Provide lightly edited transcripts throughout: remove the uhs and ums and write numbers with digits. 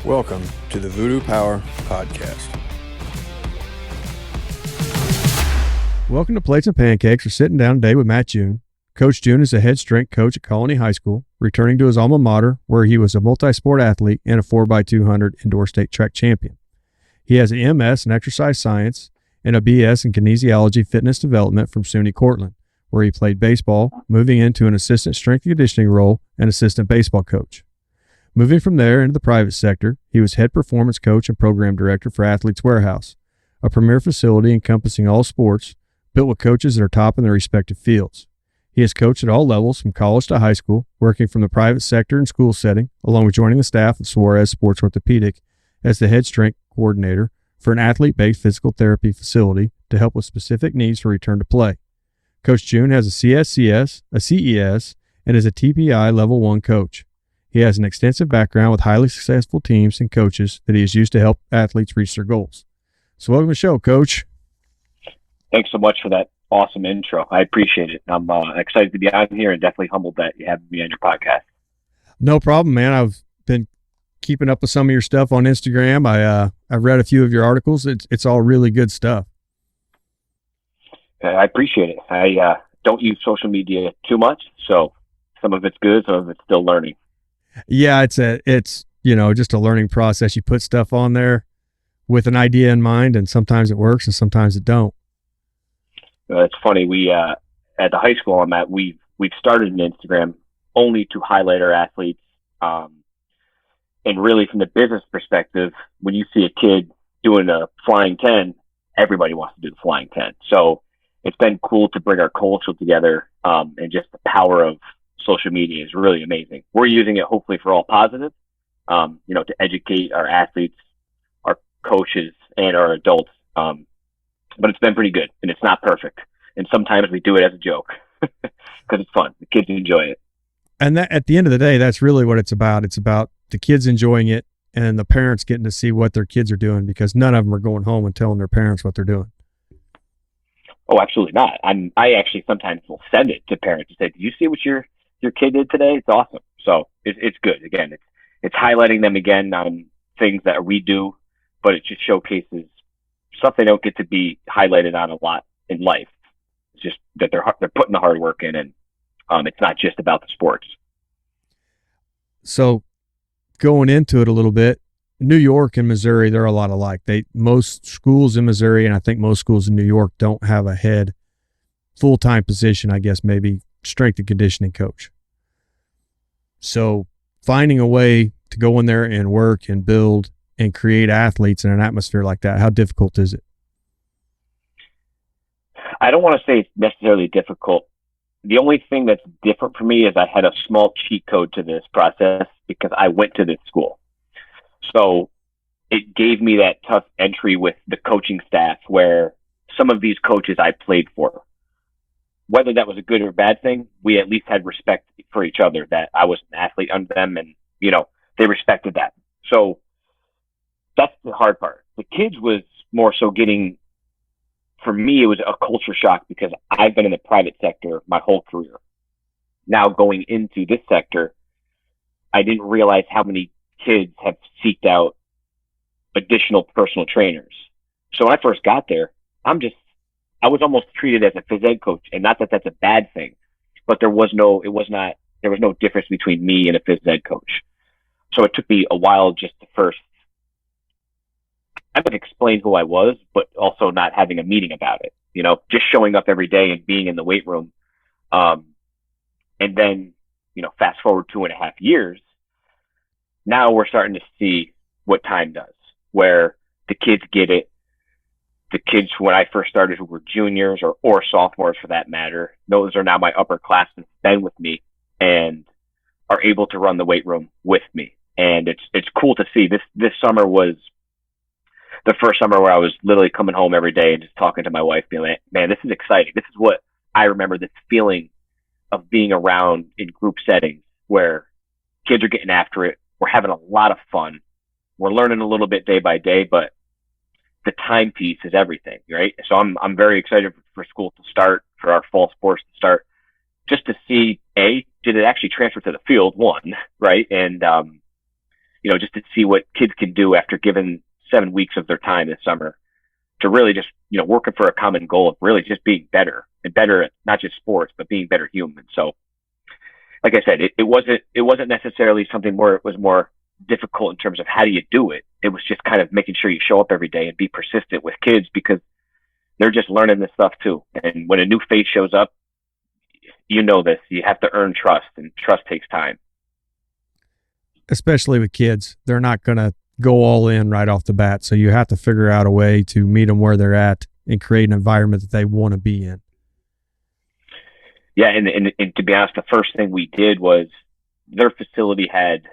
Welcome to the Voodoo Power Podcast. Welcome to Plates and Pancakes. We're sitting down today with Matt June. Coach June is a head strength coach at Colonie High School, returning to his alma mater, where he was a multi-sport athlete and a 4x200 indoor state track champion. He has an MS in exercise science and a BS in Kinesiology Fitness development from SUNY Cortland, where he played baseball, moving into an assistant strength and conditioning role and assistant baseball coach. Moving from there into the private sector, he was head performance coach and program director for Athletes Warehouse, a premier facility encompassing all sports, built with coaches that are top in their respective fields. He has coached at all levels, from college to high school, working from the private sector and school setting, along with joining the staff of Suarez Sports Orthopedic as the head strength coordinator for an athlete-based physical therapy facility to help with specific needs for return to play. Coach June has a CSCS, a CES, and is a TPI Level 1 coach. He has an extensive background with highly successful teams and coaches that he has used to help athletes reach their goals. So welcome to the show, Coach. Thanks so much for that awesome intro. I appreciate it. I'm excited to be on here and definitely humbled that you have me on your podcast. No problem, man. I've been keeping up with some of your stuff on Instagram. I've read a few of your articles. It's all really good stuff. I appreciate it. I don't use social media too much, so some of it's good, some of it's still learning. Yeah, it's just a learning process. You put stuff on there with an idea in mind, and sometimes it works and sometimes it don't. It's funny. We at the high school I'm at, we've started an Instagram only to highlight our athletes. And really, from the business perspective, when you see a kid doing a flying 10, everybody wants to do the flying 10. So it's been cool to bring our culture together, and just the power of social media is really amazing. We're using it hopefully for all positive, to educate our athletes, our coaches, and our adults. But it's been pretty good, and it's not perfect. And sometimes we do it as a joke because it's fun. The kids enjoy it. And that, at the end of the day, that's really what it's about. It's about the kids enjoying it and the parents getting to see what their kids are doing, because none of them are going home and telling their parents what they're doing. Oh, absolutely not. I actually sometimes will send it to parents and say, "Do you see what your kid did today? It's awesome." So it's good. Again, it's highlighting them again on things that we do, but it just showcases stuff they don't get to be highlighted on a lot in life. It's just that they're putting the hard work in, and it's not just about the sports. So going into it a little bit, New York and Missouri, they're a lot alike. Most schools in Missouri, and I think most schools in New York, don't have a head full-time position, I guess maybe strength and conditioning coach. So finding a way to go in there and work and build and create athletes in an atmosphere like that, how difficult is it? I don't want to say it's necessarily difficult. The only thing that's different for me is I had a small cheat code to this process because I went to this school. So it gave me that tough entry with the coaching staff where some of these coaches I played for. Whether that was a good or bad thing, we at least had respect for each other, that I was an athlete under them, and, they respected that. So that's the hard part. The kids was more so for me, it was a culture shock because I've been in the private sector my whole career. Now going into this sector, I didn't realize how many kids have seeked out additional personal trainers. So when I first got there, I was almost treated as a phys ed coach, and not that that's a bad thing, but there was no difference between me and a phys ed coach. So it took me a while just to first, I would explain who I was, but also not having a meeting about it, just showing up every day and being in the weight room. And then, fast forward 2.5 years, now we're starting to see what time does, where the kids get it. The kids, when I first started, who were juniors or sophomores for that matter, those are now my upperclassmen, been with me and are able to run the weight room with me. And it's cool to see. This summer was the first summer where I was literally coming home every day and just talking to my wife, being like, "Man, this is exciting. This is what I remember, this feeling of being around in group settings where kids are getting after it. We're having a lot of fun. We're learning a little bit day by day, but the timepiece is everything, right?" So I'm very excited for school to start, for our fall sports to start, just to see, did it actually transfer to the field, one, right? And just to see what kids can do after given 7 weeks of their time this summer to really just, working for a common goal of really just being better and better at not just sports, but being better humans. So like I said, it wasn't necessarily something where it was more difficult in terms of how do you do it. It was just kind of making sure you show up every day and be persistent with kids because they're just learning this stuff too. And when a new face shows up, this, you have to earn trust, and trust takes time. Especially with kids, they're not going to go all in right off the bat. So you have to figure out a way to meet them where they're at and create an environment that they want to be in. Yeah, and to be honest, the first thing we did was their facility had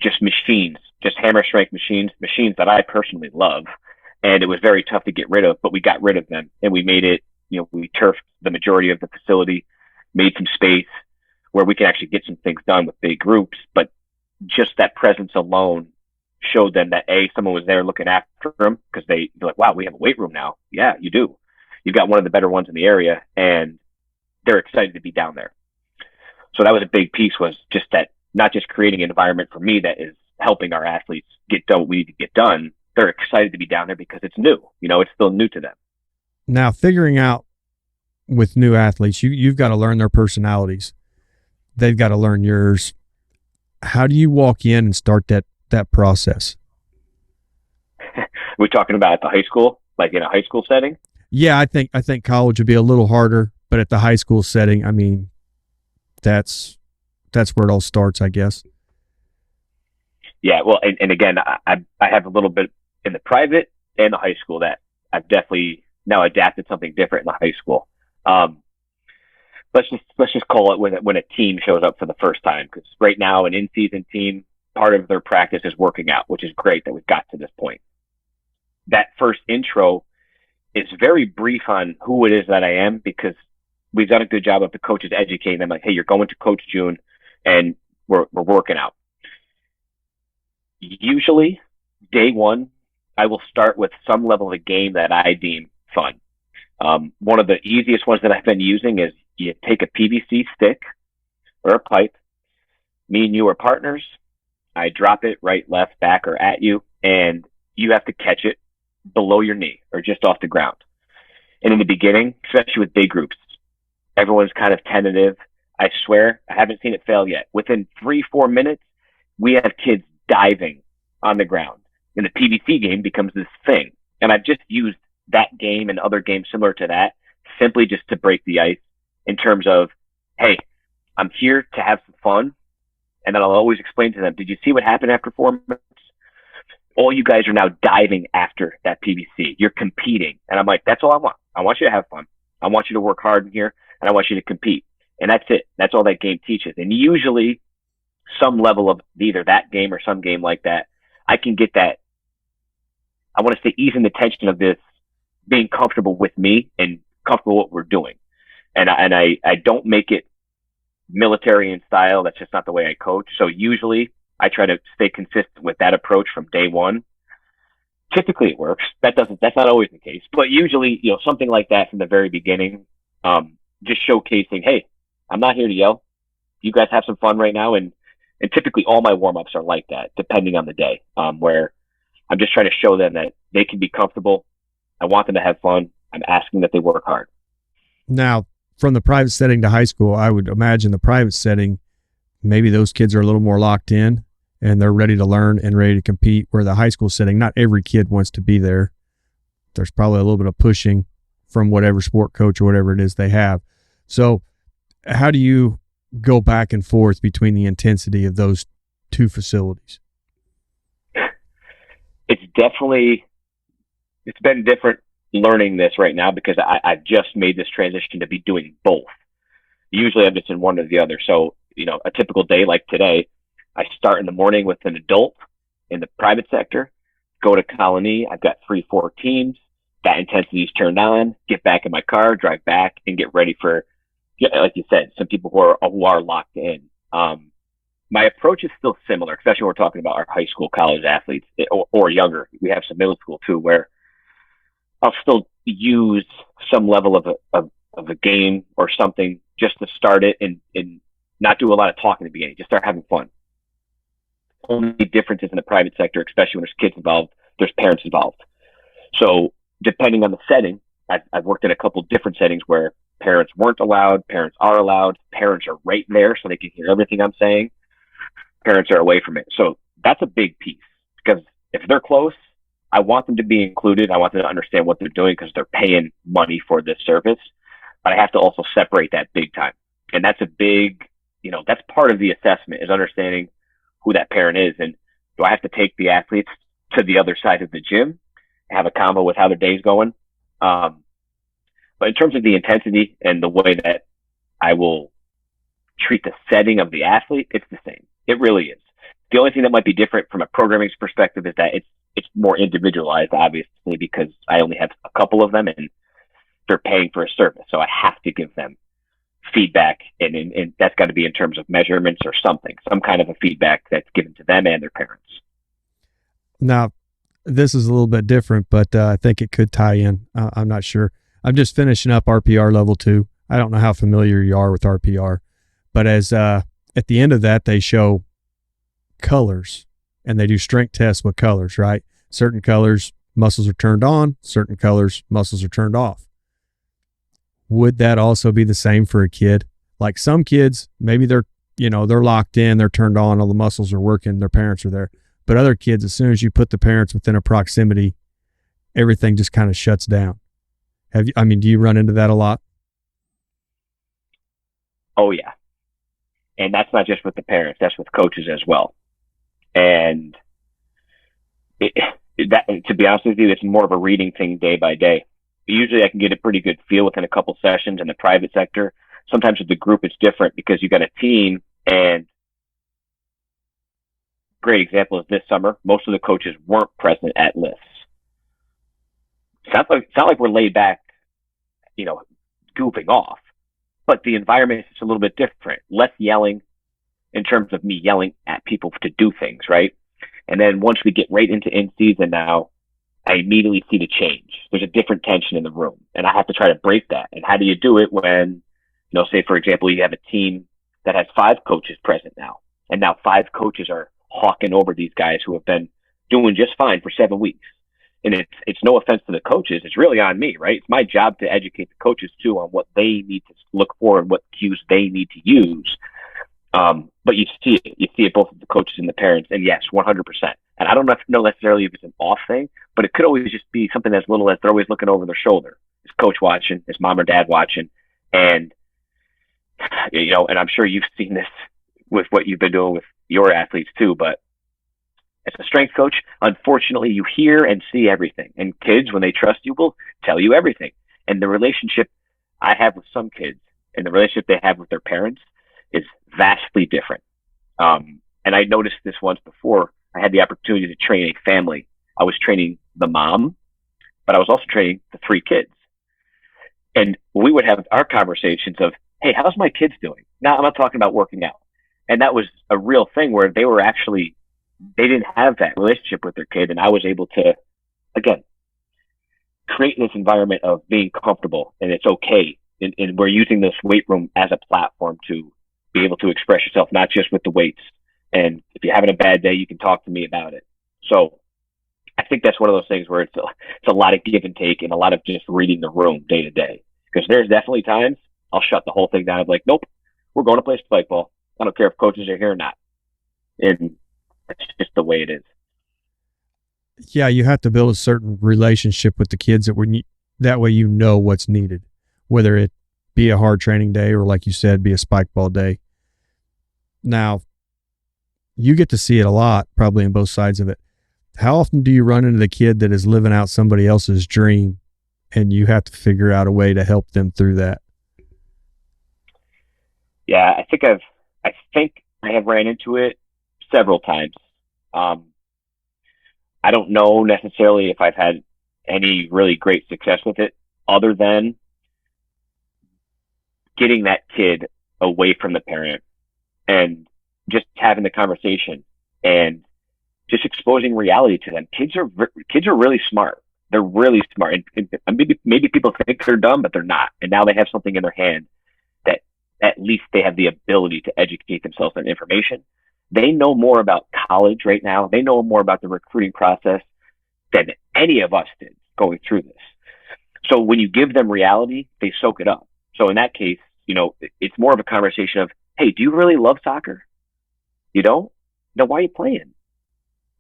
just machines, just hammer strength machines that I personally love. And it was very tough to get rid of, but we got rid of them and we made it, we turfed the majority of the facility, made some space where we can actually get some things done with big groups. But just that presence alone showed them that someone was there looking after them, because they're like, wow, we have a weight room now. Yeah, you do. You've got one of the better ones in the area, and they're excited to be down there. So that was a big piece, was just that, not just creating an environment for me that is helping our athletes get done what we need to get done. They're excited to be down there because it's new. It's still new to them. Now, figuring out with new athletes, you've got to learn their personalities. They've got to learn yours. How do you walk in and start that process? We're talking about at the high school, like in a high school setting? Yeah, I think college would be a little harder, but at the high school setting, I mean, that's where it all starts, I guess. Yeah, well, and again, I have a little bit in the private and the high school that I've definitely now adapted something different in the high school. Let's just call it when a team shows up for the first time, because right now an in-season team, part of their practice is working out, which is great that we've got to this point. That first intro is very brief on who it is that I am, because we've done a good job of the coaches educating them, like, hey, you're going to Coach June and we're working out. Usually day one, I will start with some level of a game that I deem fun. One of the easiest ones that I've been using is you take a PVC stick or a pipe. Me and you are partners. I drop it right, left, back, or at you, and you have to catch it below your knee or just off the ground. And in the beginning, especially with big groups, everyone's kind of tentative. I swear, I haven't seen it fail yet. Within 3-4 minutes, we have kids diving on the ground. And the PVC game becomes this thing. And I've just used that game and other games similar to that simply just to break the ice in terms of, hey, I'm here to have some fun. And then I'll always explain to them, did you see what happened after 4 minutes? All you guys are now diving after that PVC. You're competing. And I'm like, that's all I want. I want you to have fun. I want you to work hard in here, and I want you to compete. And that's it. That's all that game teaches. And usually some level of either that game or some game like that, I can get that. I want to say easing the tension of this, being comfortable with me and comfortable with what we're doing. And I don't make it military in style. That's just not the way I coach. So usually I try to stay consistent with that approach from day one. Typically it works. That's not always the case, but usually, something like that from the very beginning, just showcasing, hey, I'm not here to yell. You guys have some fun right now. And typically all my warm-ups are like that, depending on the day, where I'm just trying to show them that they can be comfortable. I want them to have fun. I'm asking that they work hard. Now, from the private setting to high school, I would imagine the private setting, maybe those kids are a little more locked in and they're ready to learn and ready to compete, where the high school setting, not every kid wants to be there. There's probably a little bit of pushing from whatever sport coach or whatever it is they have. So how do you go back and forth between the intensity of those two facilities? It's been different learning this right now, because I've just made this transition to be doing both. Usually I'm just in one or the other. So, a typical day like today, I start in the morning with an adult in the private sector, go to Colonie. I've got 3-4 teams. That intensity is turned on, get back in my car, drive back, and get ready for, like you said, some people who are locked in. My approach is still similar, especially when we're talking about our high school, college athletes, or younger. We have some middle school too, where I'll still use some level of a game or something just to start it, and not do a lot of talking at the beginning. Just start having fun. only difference is in the private sector, especially when there's kids involved, there's parents involved. So depending on the setting, I've worked in a couple different settings where parents weren't allowed, parents are allowed, parents are right there so they can hear everything I'm saying. Parents are away from it. So that's a big piece, because if they're close, I want them to be included. I want them to understand what they're doing because they're paying money for this service. But I have to also separate that big time. And that's a big, that's part of the assessment, is understanding who that parent is. And do I have to take the athletes to the other side of the gym, have a combo with how their day's going? But in terms of the intensity and the way that I will treat the setting of the athlete, it's the same. It really is. The only thing that might be different from a programming perspective is that it's more individualized, obviously, because I only have a couple of them and they're paying for a service. So I have to give them feedback, and that's got to be in terms of measurements or something, some kind of a feedback that's given to them and their parents. Now, this is a little bit different, but I think it could tie in. I'm not sure. I'm just finishing up RPR level 2. I don't know how familiar you are with RPR, but as at the end of that, they show colors and they do strength tests with colors, right? Certain colors, muscles are turned on, certain colors, muscles are turned off. Would that also be the same for a kid? Like some kids, maybe they're locked in, they're turned on, all the muscles are working, their parents are there. But other kids, as soon as you put the parents within a proximity, everything just kind of shuts down. Do you run into that a lot? Oh yeah. And that's not just with the parents, that's with coaches as well. And to be honest with you, it's more of a reading thing day by day. Usually I can get a pretty good feel within a couple sessions. In the private sector, sometimes with the group it's different because you got a team, and great example is this summer, most of the coaches weren't present at lifts. It's not like we're laid back, goofing off, but the environment is a little bit different. Less yelling in terms of me yelling at people to do things, right? And then once we get right into in season now, I immediately see the change. There's a different tension in the room, and I have to try to break that. And how do you do it when, say, for example, you have a team that has 5 coaches present now, and now 5 coaches are hawking over these guys who have been doing just fine for 7 weeks. And it's no offense to the coaches. It's really on me, right? It's my job to educate the coaches too on what they need to look for and what cues they need to use. But you see it both with the coaches and the parents. And yes, 100%. And I don't know necessarily if it's an off thing, but it could always just be something as little as they're always looking over their shoulder. Is coach watching? Is mom or dad watching? And, and I'm sure you've seen this with what you've been doing with your athletes too, but as a strength coach, unfortunately, you hear and see everything. And kids, when they trust you, will tell you everything. And the relationship I have with some kids and the relationship they have with their parents is vastly different. And I noticed this once before. I had the opportunity to train a family. I was training the mom, but I was also training the 3 kids. And we would have our conversations of, hey, how's my kids doing? Now, I'm not talking about working out. And that was a real thing where they didn't have that relationship with their kid. And I was able to, again, create this environment of being comfortable, and it's okay. And we're using this weight room as a platform to be able to express yourself, not just with the weights. And if you're having a bad day, you can talk to me about it. So I think that's one of those things where it's a lot of give and take and a lot of just reading the room day to day. Because there's definitely times I'll shut the whole thing down. I'm like, nope, we're going to play spike ball. I don't care if coaches are here or not. And that's just the way it is. Yeah, you have to build a certain relationship with the kids that way you know what's needed, whether it be a hard training day or, like you said, be a spike ball day. Now, you get to see it a lot, probably on both sides of it. How often do you run into the kid that is living out somebody else's dream and you have to figure out a way to help them through that? Yeah, I think I have ran into it several times. I don't know necessarily if I've had any really great success with it, other than getting that kid away from the parent and just having the conversation and just exposing reality to them. Kids are really smart. They're really smart. And maybe people think they're dumb, but they're not. And now they have something in their hand that at least they have the ability to educate themselves on information. They know more about college right now. They know more about the recruiting process than any of us did going through this. So when you give them reality, they soak it up. So in that case, it's more of a conversation of, hey, do you really love soccer? You don't? No, why are you playing?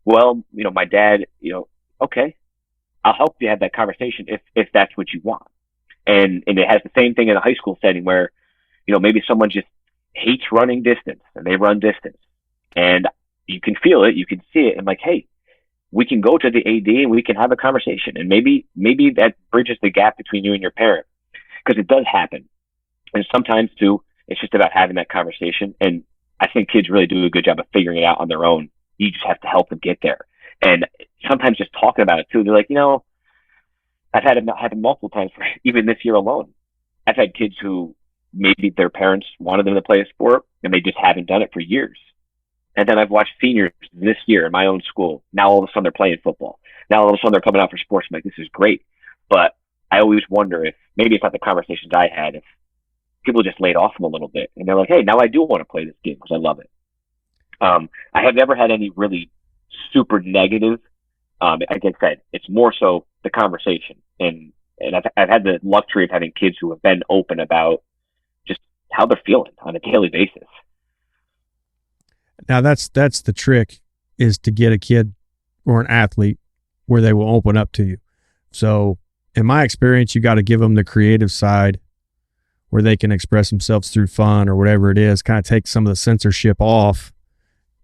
Well, my dad, okay, I'll help you have that conversation if that's what you want. And it has the same thing in a high school setting where, maybe someone just hates running distance and they run distance and you can feel it, you can see it. And like, hey, we can go to the AD and we can have a conversation. And maybe that bridges the gap between you and your parent, because it does happen. And sometimes too, it's just about having that conversation. And I think kids really do a good job of figuring it out on their own. You just have to help them get there. And sometimes just talking about it too, they're like, I've had it happen multiple times, even this year alone. I've had kids who maybe their parents wanted them to play a sport and they just haven't done it for years. And then I've watched seniors this year in my own school. Now all of a sudden they're playing football. Now all of a sudden they're coming out for sports. I'm like, this is great. But I always wonder if maybe it's not the conversations I had, if people just laid off them a little bit and they're like, hey, now I do want to play this game because I love it. I have never had any really super negative. Like I said, it's more so the conversation. And I've had the luxury of having kids who have been open about just how they're feeling on a daily basis. Now that's the trick, is to get a kid or an athlete where they will open up to you. So in my experience, you got to give them the creative side where they can express themselves through fun or whatever it is, kind of take some of the censorship off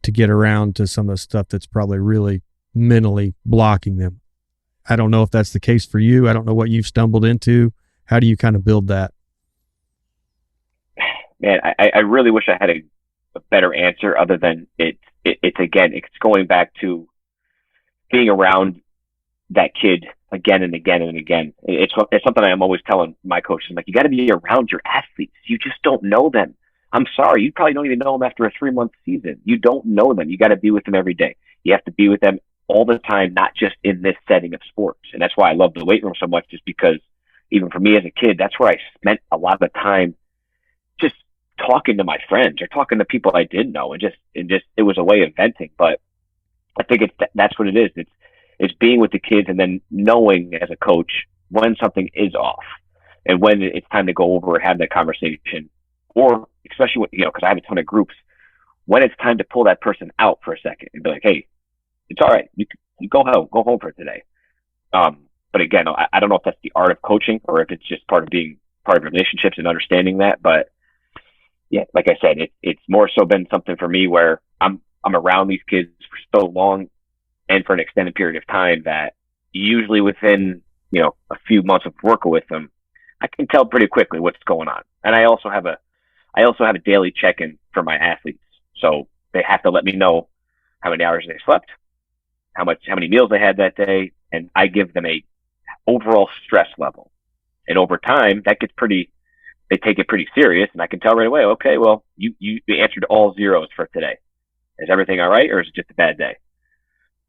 to get around to some of the stuff that's probably really mentally blocking them. I don't know if that's the case for you. I don't know what you've stumbled into. How do you kind of build that? Man, I really wish I had a better answer other than it's going back to being around that kid again and again and again. It's something I'm always telling my coaches. I'm like, you got to be around your athletes. You just don't know them. I'm sorry. You probably don't even know them after a 3-month season. You don't know them. You got to be with them every day. You have to be with them all the time, not just in this setting of sports. And that's why I love the weight room so much, just because even for me as a kid, that's where I spent a lot of the time just talking to my friends or talking to people I didn't know, and just it was a way of venting. But I think that's what it is. It's being with the kids and then knowing as a coach when something is off and when it's time to go over and have that conversation, or especially when, because I have a ton of groups, when it's time to pull that person out for a second and be like, hey, it's all right. You go home for today. But again, I don't know if that's the art of coaching or if it's just part of being part of relationships and understanding that. But yeah, like I said, it's more so been something for me where I'm around these kids for so long and for an extended period of time that usually within, a few months of working with them, I can tell pretty quickly what's going on. And I also have a daily check-in for my athletes. So they have to let me know how many hours they slept, how many meals they had that day, and I give them a overall stress level. And over time, they take it pretty serious, and I can tell right away, okay, well, you answered all zeros for today. Is everything all right, or is it just a bad day?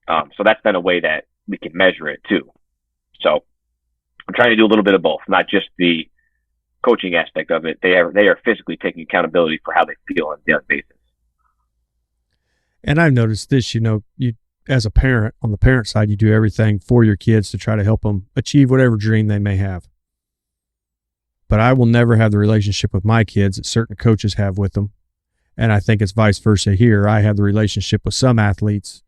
So that's been a way that we can measure it too. So I'm trying to do a little bit of both, not just the coaching aspect of it. They are physically taking accountability for how they feel on a daily basis. And I've noticed this, you as a parent, on the parent side, you do everything for your kids to try to help them achieve whatever dream they may have. But I will never have the relationship with my kids that certain coaches have with them. And I think it's vice versa here. I have the relationship with some athletes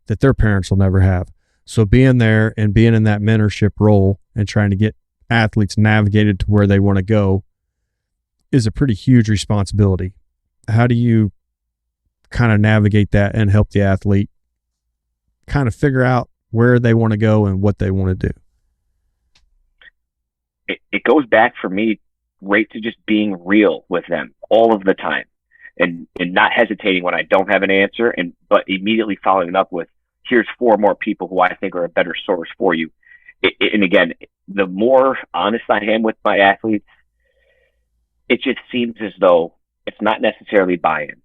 that their parents will never have. So being there and being in that mentorship role and trying to get athletes navigated to where they want to go is a pretty huge responsibility. How do you kind of navigate that and help the athlete kind of figure out where they want to go and what they want to do? It goes back for me right to just being real with them all of the time and not hesitating when I don't have an answer, but immediately following it up with, here's 4 more people who I think are a better source for you. And again, the more honest I am with my athletes, it just seems as though it's not necessarily buy-in.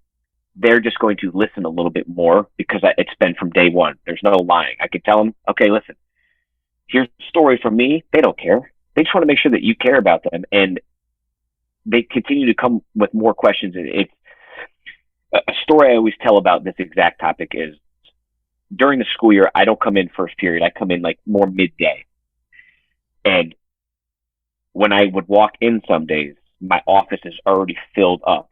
They're just going to listen a little bit more because it's been from day one. There's no lying. I could tell them, okay, listen, here's a story from me. They don't care. They just want to make sure that you care about them. And they continue to come with more questions. a story I always tell about this exact topic is during the school year, I don't come in first period. I come in like more midday. And when I would walk in some days, my office is already filled up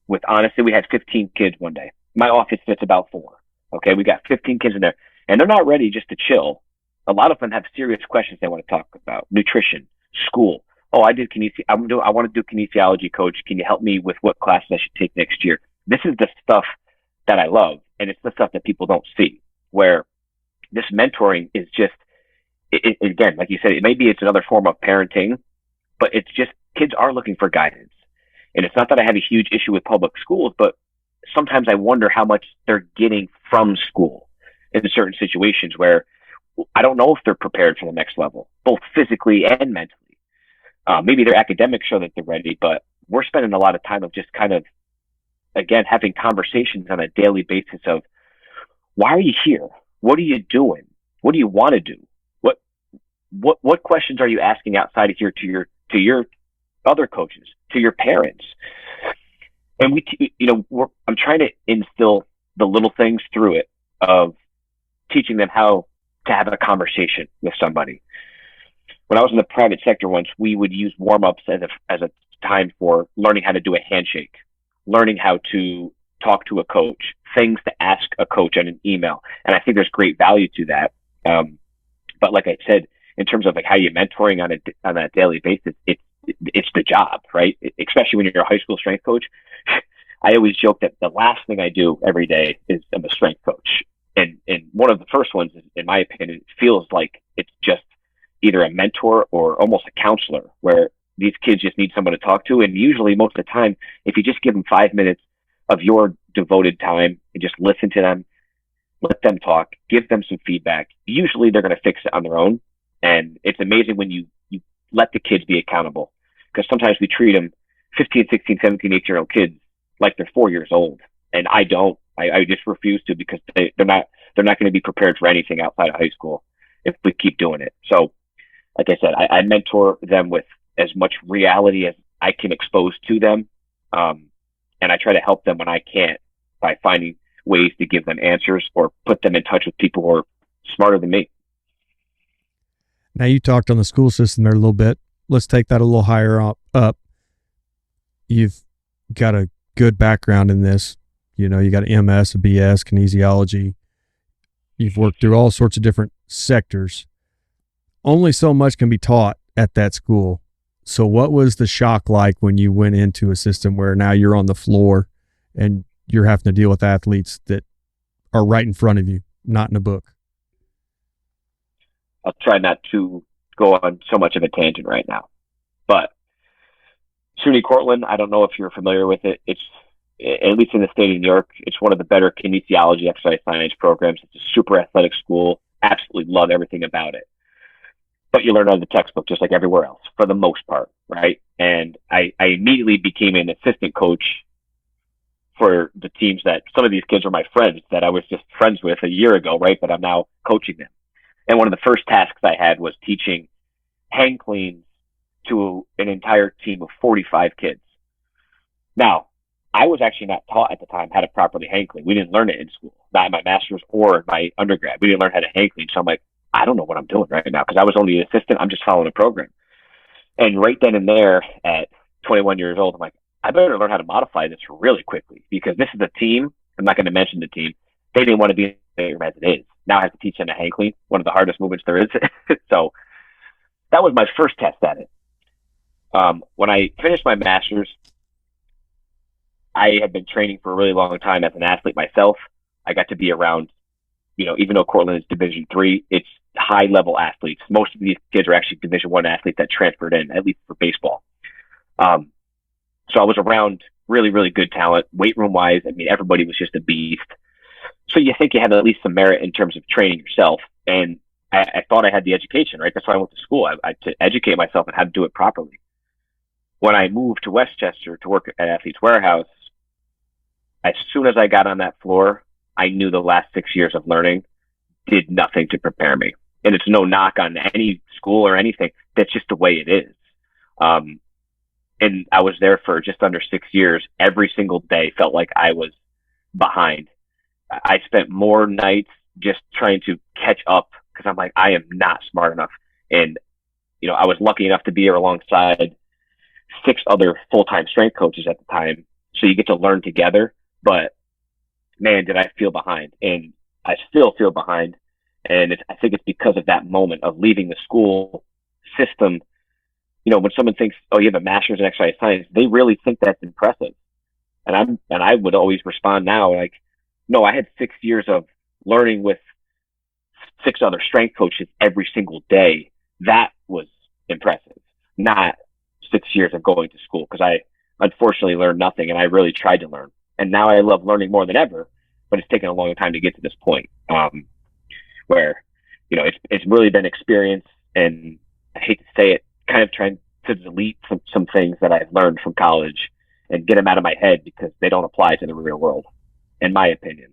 with, honestly, we had 15 kids one day. My office fits about 4. Okay. We got 15 kids in there and they're not ready just to chill. A lot of them have serious questions they want to talk about: nutrition, school. Oh, I want to do kinesiology, coach. Can you help me with what classes I should take next year? This is the stuff that I love. And it's the stuff that people don't see, where this mentoring is just, again, like you said, maybe it's another form of parenting, but it's just kids are looking for guidance. And it's not that I have a huge issue with public schools, but sometimes I wonder how much they're getting from school in certain situations where I don't know if they're prepared for the next level, both physically and mentally. Maybe their academics show that they're ready, but we're spending a lot of time of just kind of, again, having conversations on a daily basis of, why are you here? What are you doing? What do you want to do? What questions are you asking outside of here to your other coaches, to your parents? And I'm trying to instill the little things through it of teaching them how to have a conversation with somebody. When I was in the private sector once, we would use warm-ups as a time for learning how to do a handshake, learning how to talk to a coach, things to ask a coach on an email. And I think there's great value to that. But like I said, in terms of like how you're mentoring on a daily basis, it's the job, right? Especially when you're a high school strength coach. I always joke that the last thing I do every day is I'm a strength coach. And one of the first ones, in my opinion, it feels like it's just either a mentor or almost a counselor, where these kids just need someone to talk to. And usually most of the time, if you just give them 5 minutes of your devoted time and just listen to them, let them talk, give them some feedback, usually they're going to fix it on their own. And it's amazing when you let the kids be accountable, because sometimes we treat them 15, 16, 17, 18-year-old kids like they're 4 years old. And I don't. I just refuse to, because they're not going to be prepared for anything outside of high school if we keep doing it. So, like I said, I mentor them with as much reality as I can expose to them. And I try to help them when I can't by finding ways to give them answers or put them in touch with people who are smarter than me. Now, you talked on the school system there a little bit. Let's take that a little higher up. You've got a good background in this. You know, you got an MS, a BS, kinesiology. You've worked through all sorts of different sectors. Only so much can be taught at that school. So what was the shock like when you went into a system where now you're on the floor and you're having to deal with athletes that are right in front of you, not in a book? I'll try not to go on so much of a tangent right now, but SUNY Cortland, I don't know if you're familiar with it. It's, at least in the state of New York, it's one of the better kinesiology exercise science programs. It's a super athletic school. Absolutely love everything about it. But you learn out of the textbook just like everywhere else for the most part, right? And I immediately became an assistant coach for the teams that some of these kids were my friends that I was just friends with a year ago, right? But I'm now coaching them. And one of the first tasks I had was teaching hang cleans to an entire team of 45 kids. Now, I was actually not taught at the time how to properly hang clean. We didn't learn it in school, not in my master's or in my undergrad. We didn't learn how to hang clean. So I'm like, I don't know what I'm doing right now, because I was only an assistant. I'm just following a program. And right then and there at 21 years old, I'm like, I better learn how to modify this really quickly, because this is a team. I'm not going to mention the team. They didn't want to be there as it is. Now I have to teach them to hang clean, one of the hardest movements there is. So that was my first test at it. When I finished my master's, I had been training for a really long time as an athlete myself. I got to be around, even though Cortland is Division III, it's high level athletes. Most of these kids are actually Division I athletes that transferred in, at least for baseball. So I was around really, really good talent, weight room wise. I mean, everybody was just a beast. So you think you had at least some merit in terms of training yourself. And I thought I had the education, right? That's why I went to school, to educate myself on how to do it properly. When I moved to Westchester to work at Athletes Warehouse, as soon as I got on that floor, I knew the last 6 years of learning did nothing to prepare me. And it's no knock on any school or anything. That's just the way it is. And I was there for just under 6 years. Every single day felt like I was behind. I spent more nights just trying to catch up because I'm like, I am not smart enough. And, I was lucky enough to be here alongside 6 other full-time strength coaches at the time. So you get to learn together. But man, did I feel behind, and I still feel behind. And I think it's because of that moment of leaving the school system. When someone thinks, oh, you have a master's in exercise science, they really think that's impressive. And I would always respond now like, no, I had 6 years of learning with 6 other strength coaches every single day. That was impressive, not 6 years of going to school, because I unfortunately learned nothing, and I really tried to learn. And now I love learning more than ever, but it's taken a long time to get to this point where, it's really been experience, and I hate to say it, kind of trying to delete some things that I've learned from college and get them out of my head because they don't apply to the real world, in my opinion.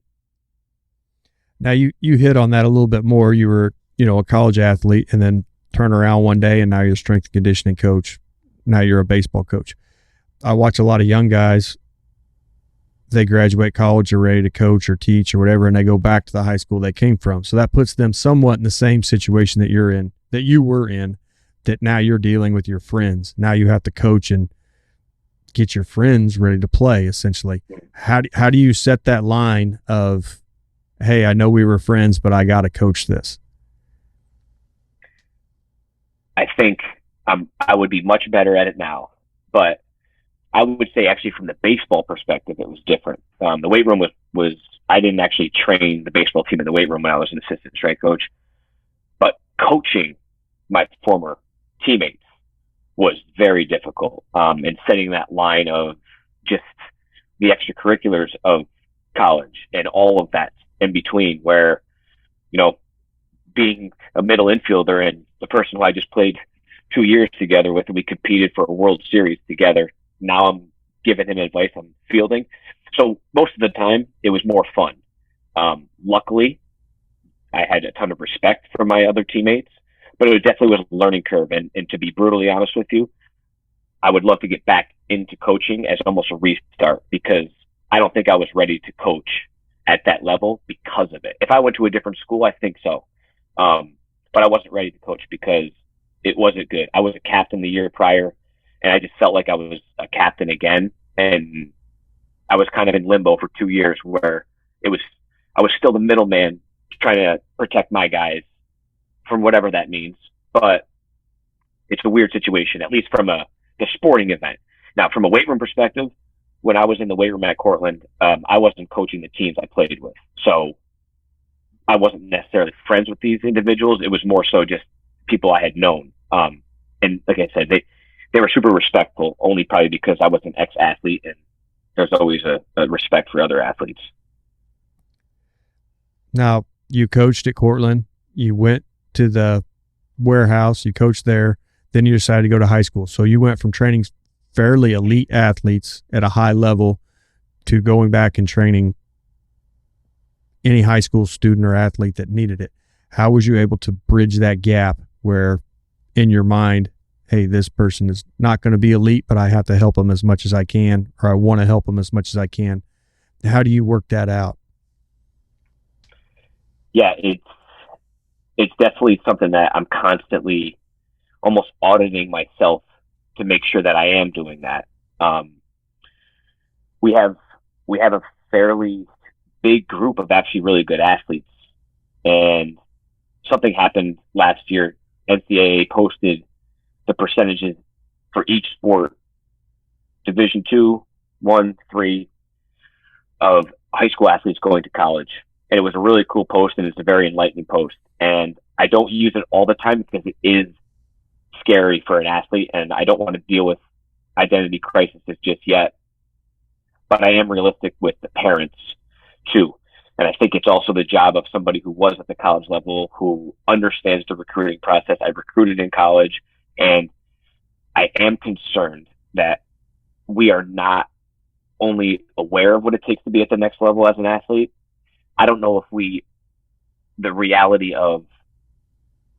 Now you hit on that a little bit more. You were, a college athlete, and then turn around one day and now you're a strength and conditioning coach. Now you're a baseball coach. I watch a lot of young guys. They graduate college, they're ready to coach or teach or whatever, and they go back to the high school they came from. So that puts them somewhat in the same situation that you were in, that now you're dealing with your friends. Now you have to coach and get your friends ready to play, essentially. How do you set that line of, hey, I know we were friends, but I got to coach this? I think I would be much better at it now, but I would say actually from the baseball perspective, it was different. The weight room was I didn't actually train the baseball team in the weight room when I was an assistant strength coach, but coaching my former teammates was very difficult. And setting that line of just the extracurriculars of college and all of that in between, where, being a middle infielder and the person who I just played 2 years together with, and we competed for a World Series together. Now I'm giving him advice on fielding. So most of the time it was more fun. Luckily, I had a ton of respect for my other teammates, but it definitely was a learning curve. And to be brutally honest with you, I would love to get back into coaching as almost a restart, because I don't think I was ready to coach at that level because of it. If I went to a different school, I think so. But I wasn't ready to coach because it wasn't good. I was a captain the year prior, and I just felt like I was a captain again. And I was kind of in limbo for 2 years where I was still the middleman trying to protect my guys from whatever that means. But it's a weird situation, at least from the sporting event. Now, from a weight room perspective, when I was in the weight room at Cortland, I wasn't coaching the teams I played with. So I wasn't necessarily friends with these individuals. It was more so just people I had known. And like I said, they were super respectful, only probably because I was an ex-athlete, and there's always a respect for other athletes. Now, you coached at Cortland. You went to the warehouse. You coached there. Then you decided to go to high school. So you went from training fairly elite athletes at a high level to going back and training any high school student or athlete that needed it. How was you able to bridge that gap where in your mind, hey, this person is not going to be elite, but I have to help them as much as I can, or I want to help them as much as I can? How do you work that out? Yeah, it's definitely something that I'm constantly almost auditing myself to make sure that I am doing that. We have a fairly big group of actually really good athletes, and something happened last year. NCAA posted the percentages for each sport, Division 2, 1, 3, of high school athletes going to college. And it was a really cool post, and it's a very enlightening post. And I don't use it all the time because it is scary for an athlete, and I don't want to deal with identity crises just yet. But I am realistic with the parents too. And I think it's also the job of somebody who was at the college level, who understands the recruiting process. I've recruited in college, and I am concerned that we are not only aware of what it takes to be at the next level as an athlete. I don't know if the reality of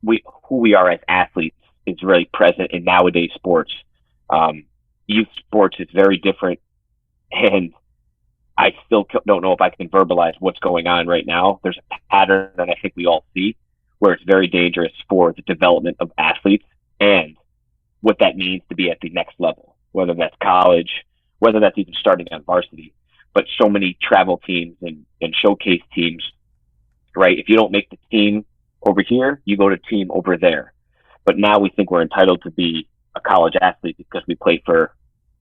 who we are as athletes is really present in nowadays sports. Youth sports is very different, and I still don't know if I can verbalize what's going on right now. There's a pattern that I think we all see where it's very dangerous for the development of athletes and what that means to be at the next level, whether that's college, whether that's even starting on varsity. But so many travel teams and showcase teams, right? If you don't make the team over here, you go to team over there. But now we think we're entitled to be a college athlete because we played for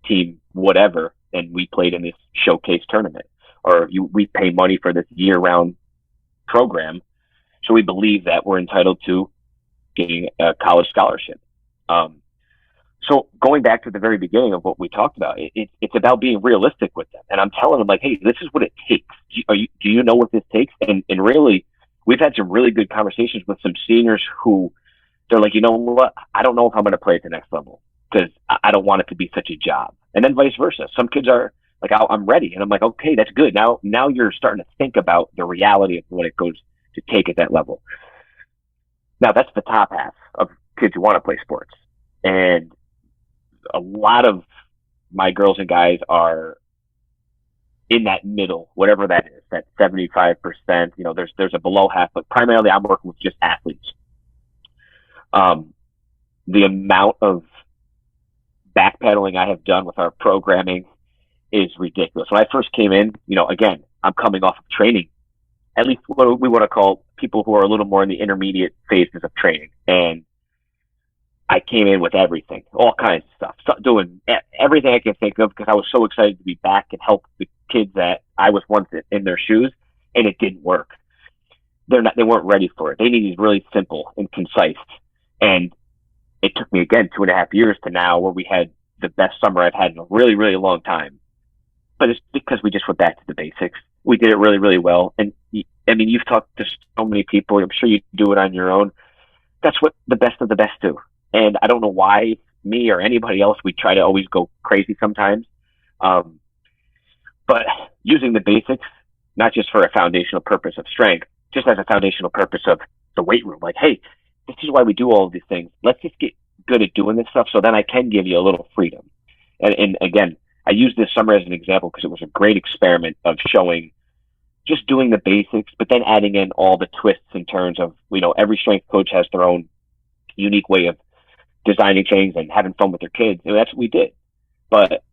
team whatever and we played in this showcase tournament, or we pay money for this year-round program. So we believe that we're entitled to getting a college scholarship. So going back to the very beginning of what we talked about, it's about being realistic with them. And I'm telling them, like, hey, this is what it takes. Do you know what this takes? And really, we've had some really good conversations with some seniors who they're like, you know what? I don't know if I'm going to play at the next level because I don't want it to be such a job. And then vice versa. Some kids are like, I'm ready. And I'm like, okay, that's good. Now you're starting to think about the reality of what it goes to take at that level. Now that's the top half of kids who want to play sports. And a lot of my girls and guys are in that middle, whatever that is, that 75%. You know, there's a below half, but primarily I'm working with just athletes. The amount of backpedaling I have done with our programming is ridiculous. When I first came in, you know, again, I'm coming off of training, at least what we want to call people who are a little more in the intermediate phases of training. And I came in with everything, all kinds of stuff, doing everything I can think of because I was so excited to be back and help the kids that I was once in their shoes, and it didn't work. They weren't ready for it. They needed really simple and concise. And it took me, again, 2.5 years to now where we had the best summer I've had in a really, really long time. But it's because we just went back to the basics. We did it really, really well. And I mean, you've talked to so many people. I'm sure you do it on your own. That's what the best of the best do. And I don't know why me or anybody else, we try to always go crazy sometimes. But using the basics, not just for a foundational purpose of strength, just as a foundational purpose of the weight room. Like, hey, this is why we do all of these things. Let's just get good at doing this stuff so then I can give you a little freedom. And again, I use this summer as an example because it was a great experiment of showing just doing the basics, but then adding in all the twists and turns of, you know, every strength coach has their own unique way of designing things and having fun with their kids. And that's what we did. But,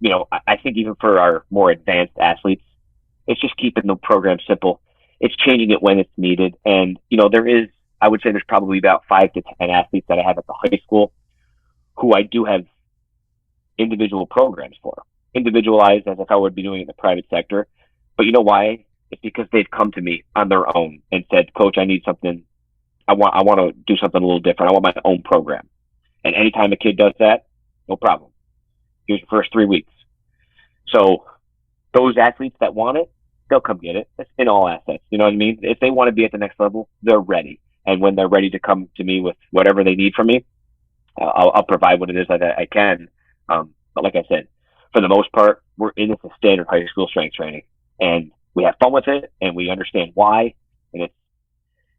you know, I think even for our more advanced athletes, it's just keeping the program simple. It's changing it when it's needed. And, you know, I would say there's probably about 5 to 10 athletes that I have at the high school who I do have individual programs for, individualized as if I would be doing it in the private sector. But you know why? It's because they've come to me on their own and said, Coach, I need something. I want to do something a little different. I want my own program. And anytime a kid does that, no problem. Here's your first 3 weeks. So those athletes that want it, they'll come get it. It's in all aspects. You know what I mean? If they want to be at the next level, they're ready. And when they're ready to come to me with whatever they need from me, I'll provide what it is that I can. But like I said, for the most part, we're in the standard high school strength training, and we have fun with it, and we understand why. And it's,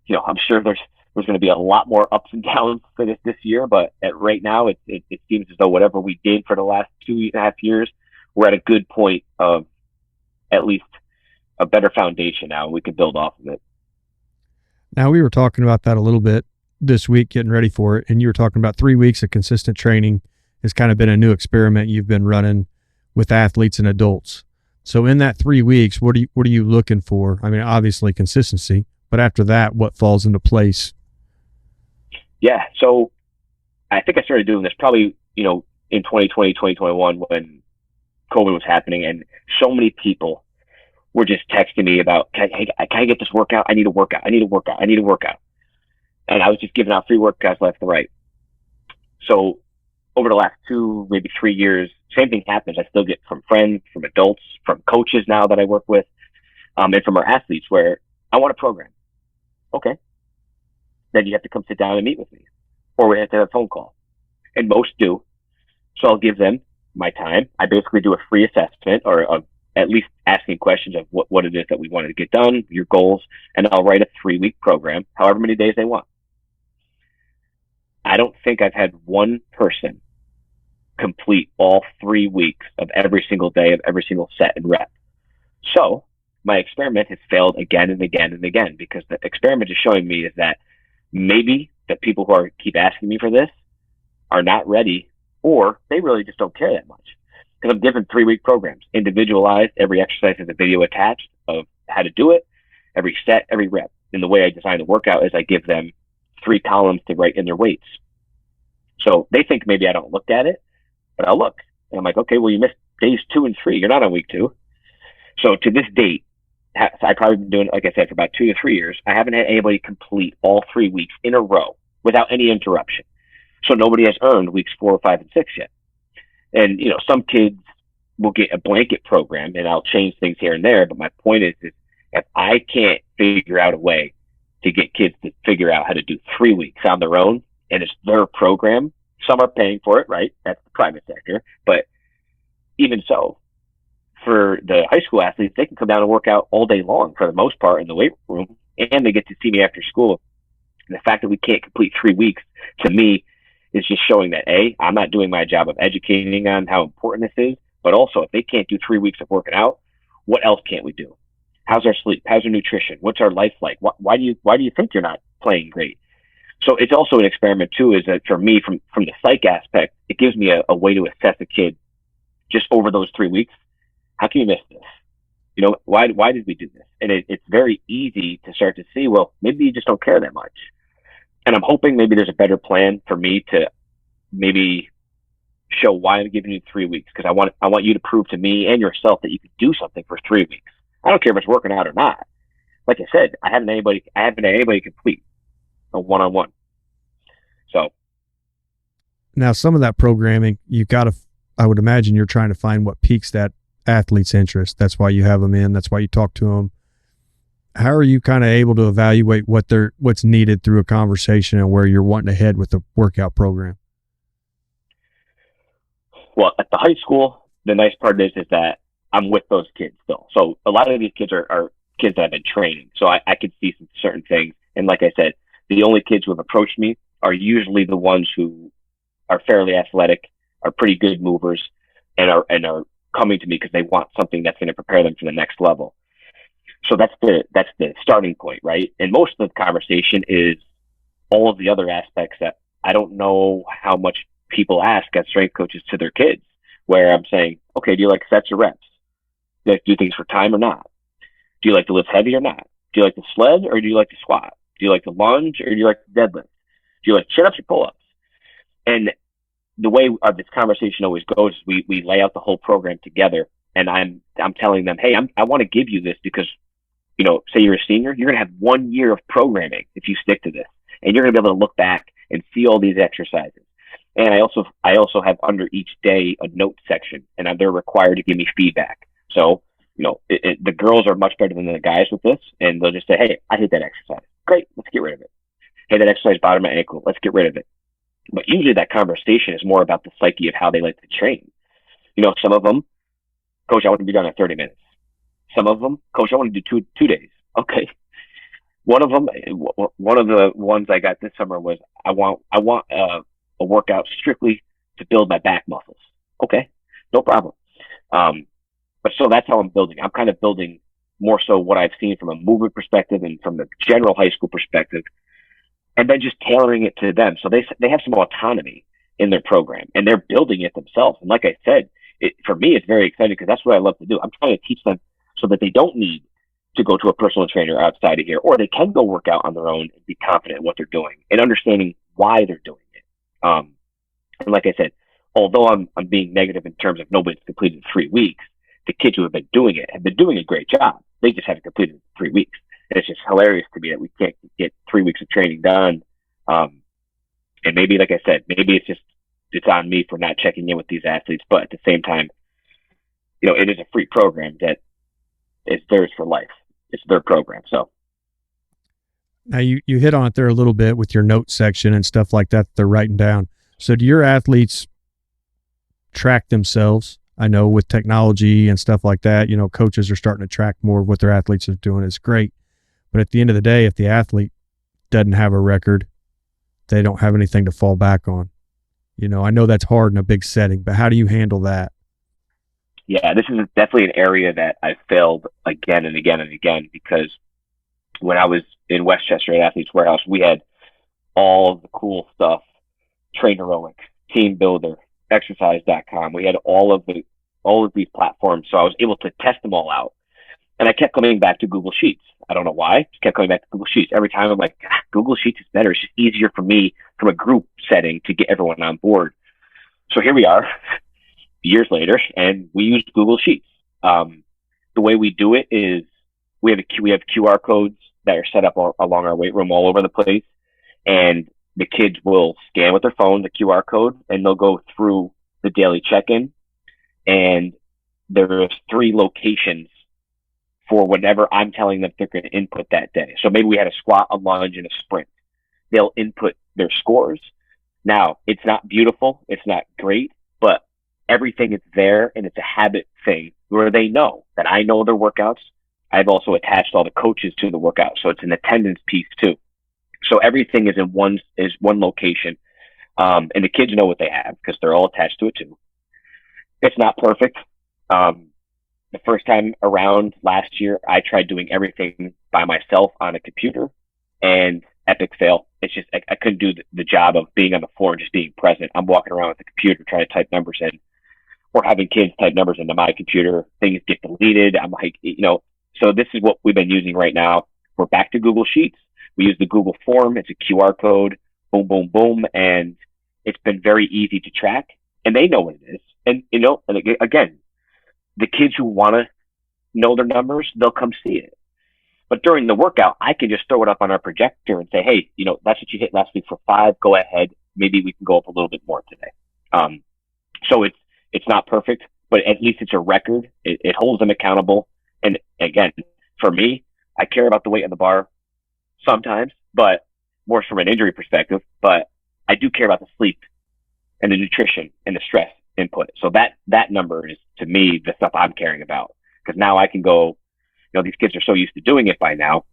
you know, I'm sure there's going to be a lot more ups and downs for this year, but right now it seems as though whatever we did for the last 2.5 years, we're at a good point of at least a better foundation now. We can build off of it. Now, we were talking about that a little bit this week, getting ready for it, and you were talking about 3 weeks of consistent training has kind of been a new experiment you've been running with athletes and adults. So in that 3 weeks, what are you looking for? I mean, obviously consistency, but after that, what falls into place? Yeah, so I think I started doing this probably, you know, in 2020, 2021 when COVID was happening, and so many people were just texting me about, hey, can I get this workout? I need a workout. And I was just giving out free workouts left and right. So over the last 2, maybe 3 years, same thing happens. I still get from friends, from adults, from coaches now that I work with, and from our athletes where I want a program. Okay. Then you have to come sit down and meet with me, or we have to have a phone call. And most do. So I'll give them my time. I basically do a free assessment or at least asking questions of what it is that we wanted to get done, your goals, and I'll write a 3-week program, however many days they want. I don't think I've had one person complete all 3 weeks of every single day of every single set and rep. So my experiment has failed again and again and again, because the experiment is showing me is that maybe the people who keep asking me for this are not ready, or they really just don't care that much. Because I'm different 3-week programs, individualized. Every exercise has a video attached of how to do it, every set, every rep. And the way I design the workout is I give them 3 columns to write in their weights. So they think maybe I don't look at it, but I'll look. And I'm like, okay, well, you missed days 2 and 3. You're not on week 2. So to this date, I've probably been doing it, like I said, for about 2 to 3 years. I haven't had anybody complete all 3 weeks in a row without any interruption. So nobody has earned weeks 4, 5, and 6 yet. And, some kids will get a blanket program, and I'll change things here and there. But my point is if I can't figure out a way to get kids to figure out how to do 3 weeks on their own, and it's their program, some are paying for it, right? That's the private sector. But even so, for the high school athletes, they can come down and work out all day long for the most part in the weight room, and they get to see me after school. And the fact that we can't complete 3 weeks, to me, is just showing that, A, I'm not doing my job of educating on how important this is, but also if they can't do 3 weeks of working out, what else can't we do? How's our sleep? How's our nutrition? What's our life like? Why do you think you're not playing great? So it's also an experiment too, is that for me, from the psych aspect, it gives me a way to assess a kid just over those 3 weeks. How can you miss this? Why did we do this? And it's very easy to start to see, well, maybe you just don't care that much. And I'm hoping maybe there's a better plan for me to maybe show why I'm giving you 3 weeks, because I want you to prove to me and yourself that you can do something for 3 weeks. I don't care if it's working out or not. Like I said, I haven't had anybody complete a one-on-one. So now some of that programming, I would imagine you're trying to find what piques that athlete's interest. That's why you have them in. That's why you talk to them. How are you kind of able to evaluate what's needed through a conversation and where you're wanting to head with the workout program? Well, at the high school, the nice part is that I'm with those kids still. So a lot of these kids are kids that I've been training. So I could see some certain things. And like I said, the only kids who have approached me are usually the ones who are fairly athletic, are pretty good movers, and are coming to me because they want something that's going to prepare them for the next level. So that's the starting point, right? And most of the conversation is all of the other aspects that I don't know how much people ask as strength coaches to their kids, where I'm saying, okay, do you like sets or reps? Do you like to do things for time or not? Do you like to lift heavy or not? Do you like to sled or do you like to squat? Do you like to lunge or do you like to deadlift? Do you like chin-ups or pull-ups? And the way this conversation always goes, we lay out the whole program together, and I'm telling them, hey, I want to give you this because, say you're a senior, you're going to have 1 year of programming if you stick to this, and you're going to be able to look back and see all these exercises. And I also have under each day a note section, and they're required to give me feedback. So, the girls are much better than the guys with this, and they'll just say, hey, I hate that exercise. Great, let's get rid of it. Hey, that exercise bothered my ankle. Let's get rid of it. But usually that conversation is more about the psyche of how they like to train. Some of them, coach, I want to be done in 30 minutes. Some of them, coach, I want to do two days. Okay. One of the ones I got this summer was, I want a workout strictly to build my back muscles. Okay, no problem. But so that's how I'm building. I'm kind of building more so what I've seen from a movement perspective and from the general high school perspective, and then just tailoring it to them. So they have some autonomy in their program, and they're building it themselves. And like I said, for me, it's very exciting because that's what I love to do. I'm trying to teach them so that they don't need to go to a personal trainer outside of here, or they can go work out on their own and be confident in what they're doing and understanding why they're doing it. And like I said, although I'm being negative in terms of nobody's completed 3 weeks, the kids who have been doing it have been doing a great job. They just haven't completed 3 weeks. And it's just hilarious to me that we can't get 3 weeks of training done. And maybe, like I said, maybe it's on me for not checking in with these athletes, but at the same time, it is a free program that is theirs for life. It's their program. So now you hit on it there a little bit with your notes section and stuff like that they're writing down. So do your athletes track themselves? I know with technology and stuff like that, coaches are starting to track more of what their athletes are doing. It's great. But at the end of the day, if the athlete doesn't have a record, they don't have anything to fall back on. I know that's hard in a big setting, but how do you handle that? Yeah, this is definitely an area that I failed again and again and again, because when I was in Westchester at Athletes Warehouse, we had all of the cool stuff: Traineroic, Team Builder, Exercise.com. We had all of these platforms, so I was able to test them all out. And I kept coming back to Google Sheets. I don't know why. Just kept coming back to Google Sheets. Every time I'm like, Google Sheets is better. It's just easier for me from a group setting to get everyone on board. So here we are, years later, and we use Google Sheets. The way we do it is we have QR codes that are set up along our weight room all over the place, and the kids will scan with their phone the QR code, and they'll go through the daily check-in, and there's 3 locations for whatever I'm telling them they're going to input that day. So maybe we had a squat, a lunge, and a sprint. They'll input their scores. Now, it's not beautiful, it's not great, but everything is there, and it's a habit thing where they know that I know their workouts. I've also attached all the coaches to the workout, so it's an attendance piece too. So everything is in one location, and the kids know what they have because they're all attached to it too. It's not perfect. The first time around last year, I tried doing everything by myself on a computer, and epic fail. It's just I couldn't do the job of being on the floor and just being present. I'm walking around with the computer trying to type numbers in, or having kids type numbers into my computer. Things get deleted. I'm like, so this is what we've been using right now. We're back to Google Sheets. We use the Google form. It's a QR code, boom, boom, boom. And it's been very easy to track, and they know what it is. And, again, the kids who want to know their numbers, they'll come see it. But during the workout, I can just throw it up on our projector and say, hey, that's what you hit last week for 5. Go ahead. Maybe we can go up a little bit more today. So it's not perfect, but at least it's a record. It holds them accountable. And again, for me, I care about the weight on the bar sometimes, but more from an injury perspective. But I do care about the sleep and the nutrition and the stress input. So that number is, to me, the stuff I'm caring about, because now I can go, these kids are so used to doing it by now.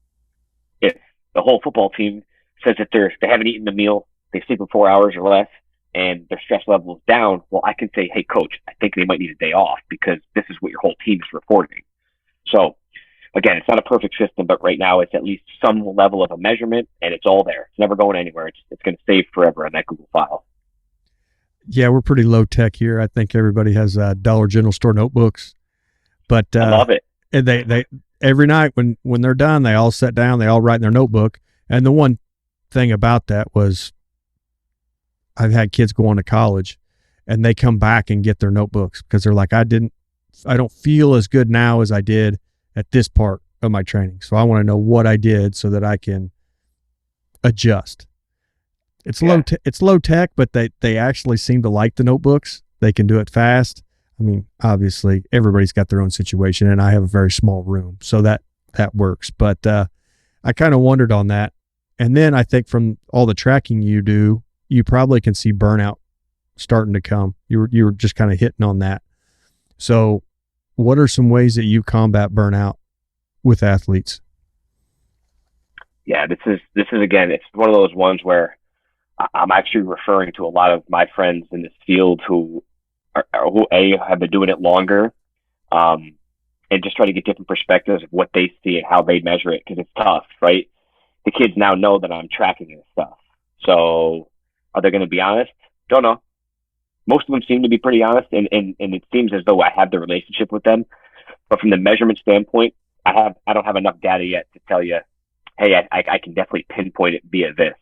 If the whole football team says that they haven't eaten the meal, they sleep for 4 hours or less, and their stress level is down, well, I can say, hey, coach, I think they might need a day off because this is what your whole team is reporting. So again, it's not a perfect system, but right now it's at least some level of a measurement, and it's all there. It's never going anywhere. It's going to save forever on that Google file. Yeah, we're pretty low tech here. I think everybody has Dollar General store notebooks, but I love it. And they every night when they're done, they all sit down, they all write in their notebook. And the one thing about that was, I've had kids go on to college, and they come back and get their notebooks because they're like, I don't feel as good now as I did at this part of my training. So I want to know what I did so that I can adjust. It's low tech, but they actually seem to like the notebooks. They can do it fast. I mean, obviously everybody's got their own situation, and I have a very small room, so that works. But I kind of wondered on that. And then I think from all the tracking you do, you probably can see burnout starting to come. You were just kind of hitting on that. So what are some ways that you combat burnout with athletes? Yeah, this is again, it's one of those ones where I'm actually referring to a lot of my friends in this field who have been doing it longer, and just try to get different perspectives of what they see and how they measure it, because it's tough, right? The kids now know that I'm tracking this stuff. So are they going to be honest? Don't know. Most of them seem to be pretty honest, and it seems as though I have the relationship with them. But from the measurement standpoint, I don't have enough data yet to tell you, hey, I can definitely pinpoint it via this.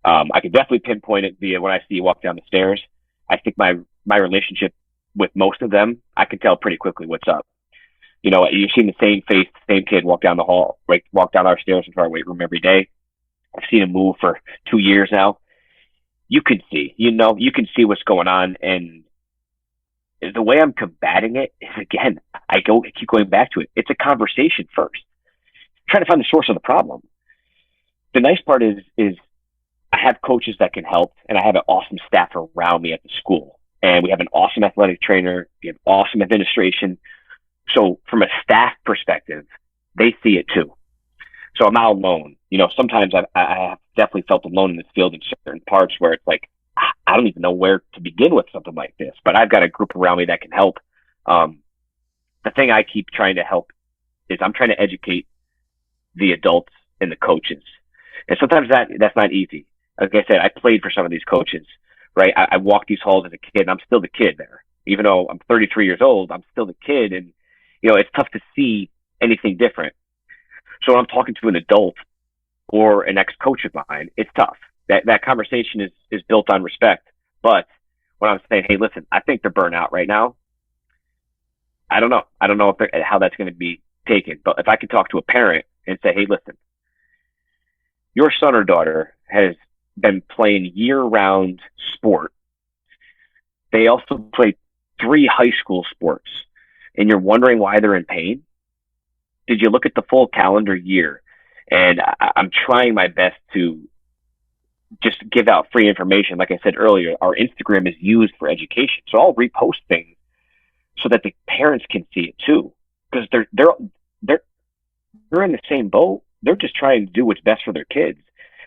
I can definitely pinpoint it via when I see you walk down the stairs. I think my relationship with most of them, I can tell pretty quickly what's up. You've seen the same face, the same kid walk down the hall, right? Walk down our stairs into our weight room every day. I've seen him move for 2 years now. You can see, you can see what's going on. And the way I'm combating it is, again, I keep going back to it. It's a conversation first. Trying to find the source of the problem. The nice part is I have coaches that can help, and I have an awesome staff around me at the school. And we have an awesome athletic trainer. We have awesome administration. So from a staff perspective, they see it too. So I'm not alone. Sometimes I have definitely felt alone in this field in certain parts where it's like, I don't even know where to begin with something like this, but I've got a group around me that can help. The thing I keep trying to help is I'm trying to educate the adults and the coaches. And sometimes that's not easy. Like I said, I played for some of these coaches, right? I walked these halls as a kid, and I'm still the kid there. Even though I'm 33 years old, I'm still the kid. And, it's tough to see anything different. So when I'm talking to an adult or an ex-coach of mine, it's tough. That conversation is built on respect. But when I'm saying, hey, listen, I think they're burnt out right now, I don't know. I don't know how that's going to be taken. But if I could talk to a parent and say, hey, listen, your son or daughter has been playing year-round sport. They also play 3 high school sports, and you're wondering why they're in pain. Did you look at the full calendar year? And I'm trying my best to just give out free information. Like I said earlier, our Instagram is used for education. So I'll repost things so that the parents can see it too. Because they're in the same boat. They're just trying to do what's best for their kids.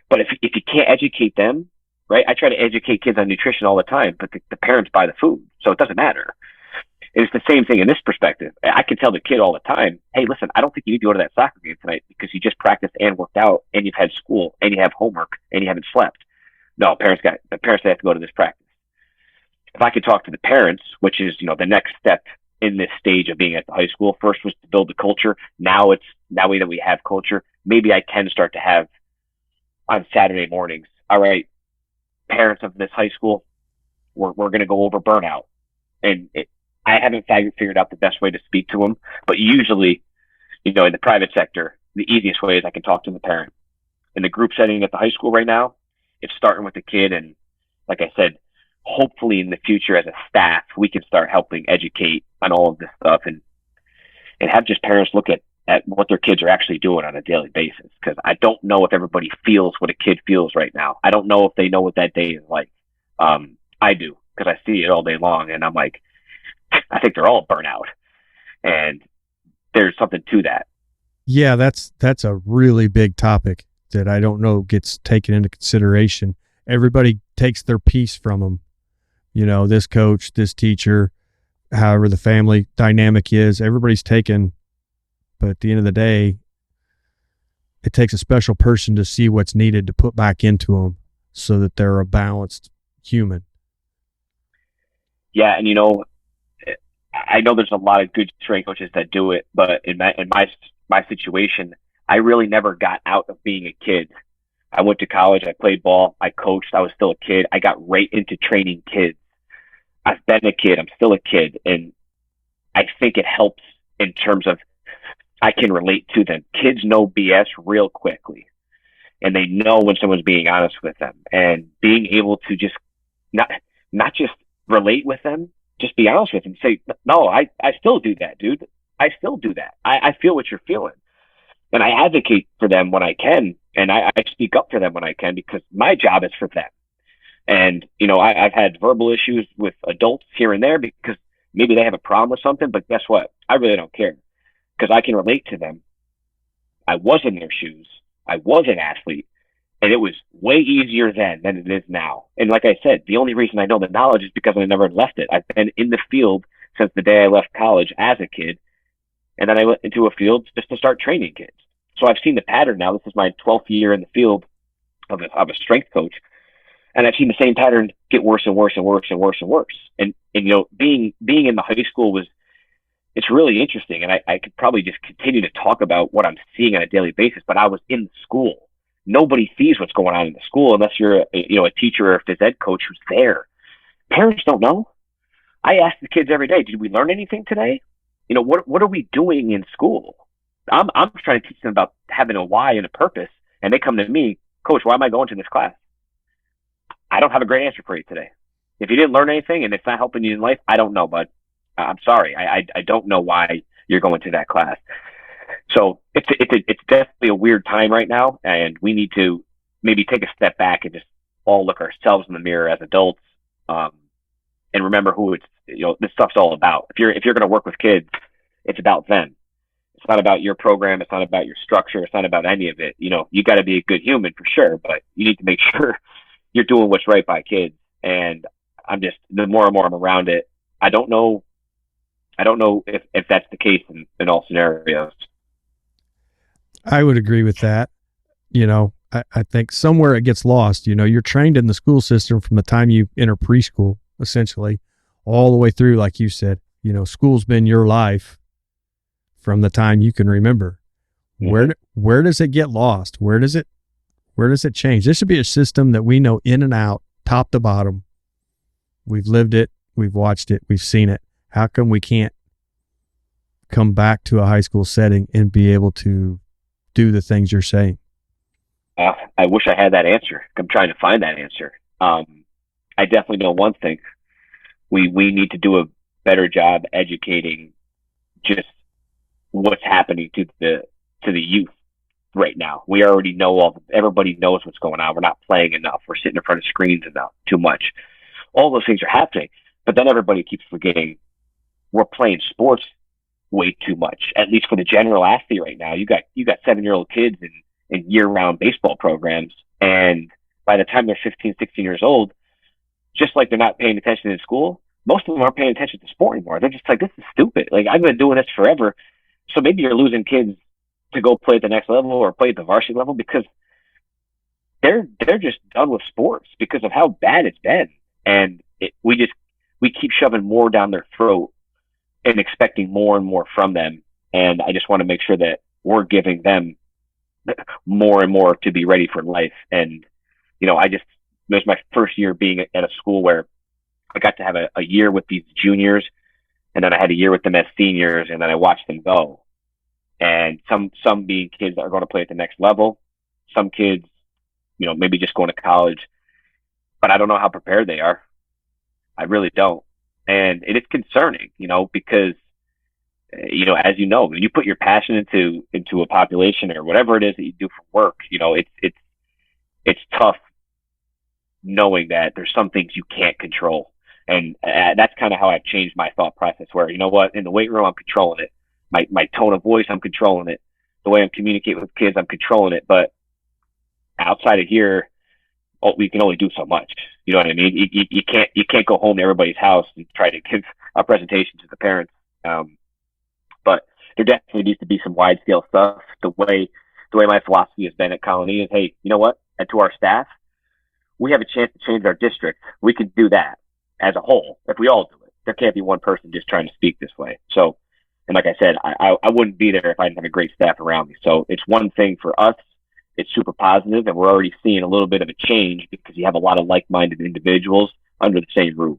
But if you can't educate them, right? I try to educate kids on nutrition all the time, but the parents buy the food, so it doesn't matter. It's the same thing in this perspective. I can tell the kid all the time, hey, listen, I don't think you need to go to that soccer game tonight because you just practiced and worked out and you've had school and you have homework and you haven't slept. No, parents have to go to this practice. If I could talk to the parents, which is, the next step in this stage of being at the high school, first was to build the culture. Now that we have culture, maybe I can start to have on Saturday mornings, all right, parents of this high school, we're going to go over burnout. And I haven't figured out the best way to speak to them, but usually, in the private sector, the easiest way is I can talk to the parent. In the group setting at the high school right now, it's starting with the kid. And like I said, hopefully in the future as a staff, we can start helping educate on all of this stuff and have just parents look at what their kids are actually doing on a daily basis. Because I don't know if everybody feels what a kid feels right now. I don't know if they know what that day is like. I do, because I see it all day long, and I'm like, I think they're all burnt out, and there's something to that. Yeah, that's a really big topic that I don't know gets taken into consideration. Everybody takes their piece from them. This coach, this teacher, however the family dynamic is, everybody's taken. But at the end of the day, it takes a special person to see what's needed to put back into them so that they're a balanced human. Yeah, and I know there's a lot of good strength coaches that do it, but in my situation, I really never got out of being a kid. I went to college, I played ball, I coached, I was still a kid. I got right into training kids. I've been a kid, I'm still a kid, and I think it helps in terms of I can relate to them. Kids know BS real quickly, and they know when someone's being honest with them, and being able to just not just relate with them, just be honest with them. Say, no, I still do that, dude. I still do that. I feel what you're feeling. And I advocate for them when I can. And I speak up for them when I can, because my job is for them. And, I've had verbal issues with adults here and there because maybe they have a problem with something, but guess what? I really don't care, because I can relate to them. I was in their shoes. I was an athlete. And it was way easier then than it is now. And like I said, the only reason I know the knowledge is because I never left it. I've been in the field since the day I left college as a kid. And then I went into a field just to start training kids. So I've seen the pattern now. This is my 12th year in the field of a strength coach. And I've seen the same pattern get worse and worse and worse and worse and worse. And being in the high school it's really interesting. And I could probably just continue to talk about what I'm seeing on a daily basis, but I was in the school. Nobody sees what's going on in the school unless you're a teacher or a phys ed coach who's there. Parents don't know. I ask the kids every day, did we learn anything today? What are we doing in school? I'm trying to teach them about having a why and a purpose, and they come to me, Coach, why am I going to this class? I don't have a great answer for you today. If you didn't learn anything and it's not helping you in life, I don't know, bud. I'm sorry. I don't know why you're going to that class. So it's definitely a weird time right now, and we need to maybe take a step back and just all look ourselves in the mirror as adults, and remember who this stuff's all about. If you're going to work with kids, it's about them. It's not about your program. It's not about your structure. It's not about any of it. You got to be a good human for sure, but you need to make sure you're doing what's right by kids. And the more and more I'm around it, I don't know if that's the case in all scenarios. I would agree with that. I think somewhere it gets lost. You're trained in the school system from the time you enter preschool, essentially, all the way through, like you said. School's been your life from the time you can remember. Mm-hmm. Where does it get lost? Where does it change? This should be a system that we know in and out, top to bottom. We've lived it, we've watched it, we've seen it. How come we can't come back to a high school setting and be able to do the things you're saying? I wish I had that answer. I'm trying to find that answer. I definitely know one thing. We need to do a better job educating just what's happening to the youth right now. We already know everybody knows what's going on. We're not playing enough. We're sitting in front of screens enough, too much. All those things are happening, but then everybody keeps forgetting we're playing sports way too much, at least for the general athlete right now. You got 7-year-old kids in year-round baseball programs, and by the time they're 15, 16 years old, just like they're not paying attention in school, most of them aren't paying attention to sport anymore. They're just like, this is stupid. Like, I've been doing this forever. So maybe you're losing kids to go play at the next level or play at the varsity level because they're just done with sports because of how bad it's been. And we keep shoving more down their throat and expecting more and more from them. And I just want to make sure that we're giving them more and more to be ready for life. And, it was my first year being at a school where I got to have a year with these juniors, and then I had a year with them as seniors, and then I watched them go. And some being kids that are going to play at the next level, some kids, maybe just going to college, but I don't know how prepared they are. I really don't. And it is concerning, because, as you know, when you put your passion into a population or whatever it is that you do for work, it's tough knowing that there's some things you can't control. And that's kind of how I've changed my thought process where, in the weight room, I'm controlling it. My tone of voice, I'm controlling it. The way I'm communicating with kids, I'm controlling it. But outside of here, we can only do so much. You know what I mean? You can't go home to everybody's house and try to give a presentation to the parents. But there definitely needs to be some wide scale stuff. The way my philosophy has been at Colonie is, hey, you know what? And to our staff, we have a chance to change our district. We can do that as a whole if we all do it. There can't be one person just trying to speak this way. So, and like I said, I wouldn't be there if I didn't have a great staff around me. So it's one thing for us. It's super positive, and we're already seeing a little bit of a change because you have a lot of like-minded individuals under the same roof.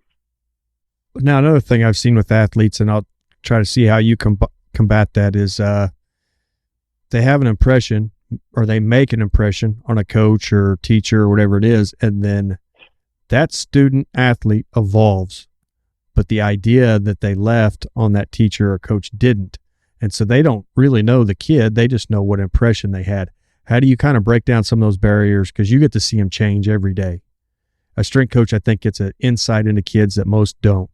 Now, another thing I've seen with athletes, and I'll try to see how you combat that, is they have an impression or they make an impression on a coach or teacher or whatever it is, and then that student athlete evolves, but the idea that they left on that teacher or coach didn't. And so they don't really know the kid. They just know what impression they had. How do you kind of break down some of those barriers? Because you get to see them change every day. A strength coach, I think, gets an insight into kids that most don't.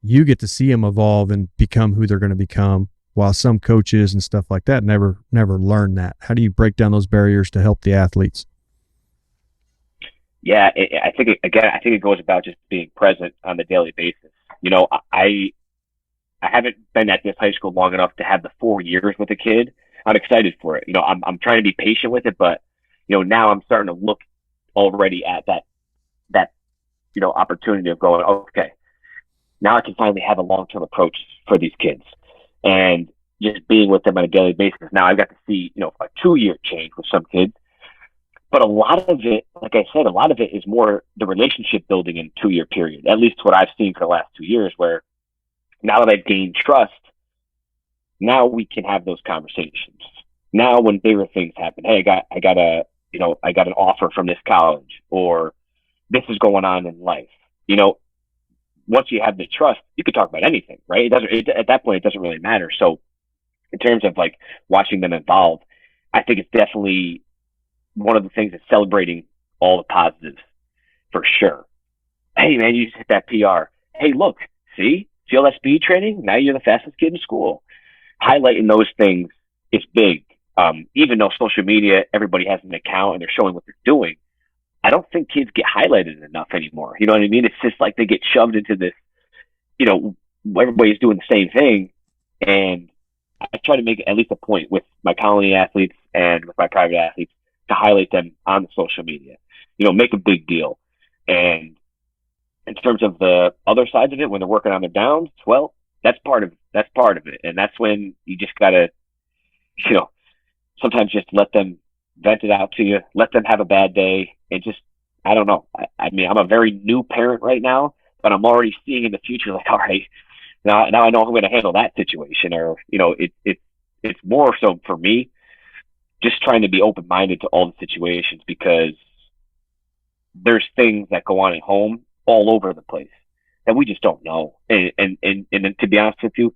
You get to see them evolve and become who they're going to become, while some coaches and stuff like that never learn that. How do you break down those barriers to help the athletes? Yeah, I think it goes about just being present on the daily basis. I haven't been at this high school long enough to have the 4 years with a kid. I'm excited for it. I'm trying to be patient with it, but now I'm starting to look already at that opportunity of going, okay, now I can finally have a long-term approach for these kids, and just being with them on a daily basis. Now I've got to see a 2-year change with some kids, but a lot of it, like I said, is more the relationship building in a 2-year period. At least what I've seen for the last 2 years, where now that I've gained trust, now we can have those conversations. Now when bigger things happen, hey, I got an offer from this college, or this is going on in life. Once you have the trust, you can talk about anything, right? At that point, it doesn't really matter. So in terms of like watching them evolve, I think it's definitely one of the things that's celebrating all the positives for sure. Hey man, you just hit that PR. Hey, look, see all that speed training? Now you're the fastest kid in school. Highlighting those things is big. Even though social media, everybody has an account and they're showing what they're doing, I don't think kids get highlighted enough anymore. You know what I mean? It's just like they get shoved into this, everybody's doing the same thing. And I try to make at least a point with my colony athletes and with my private athletes to highlight them on the social media, make a big deal. And in terms of the other sides of it, when they're working on their downs, well, that's part of it. And that's when you just gotta, sometimes just let them vent it out to you, let them have a bad day, and just, I don't know. I mean, I'm a very new parent right now, but I'm already seeing in the future, like, all right, now I know I'm going to handle that situation. Or, it's more so for me, just trying to be open-minded to all the situations, because there's things that go on at home all over the place that we just don't know. And to be honest with you,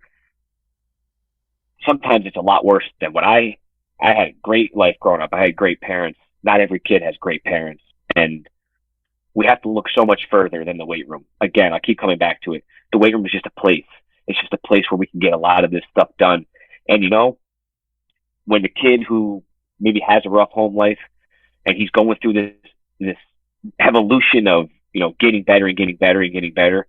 sometimes it's a lot worse than what I had a great life growing up. I had great parents. Not every kid has great parents. And we have to look so much further than the weight room. Again, I keep coming back to it. The weight room is just a place. It's just a place where we can get a lot of this stuff done. And when the kid who maybe has a rough home life and he's going through this evolution of, getting better and getting better and getting better,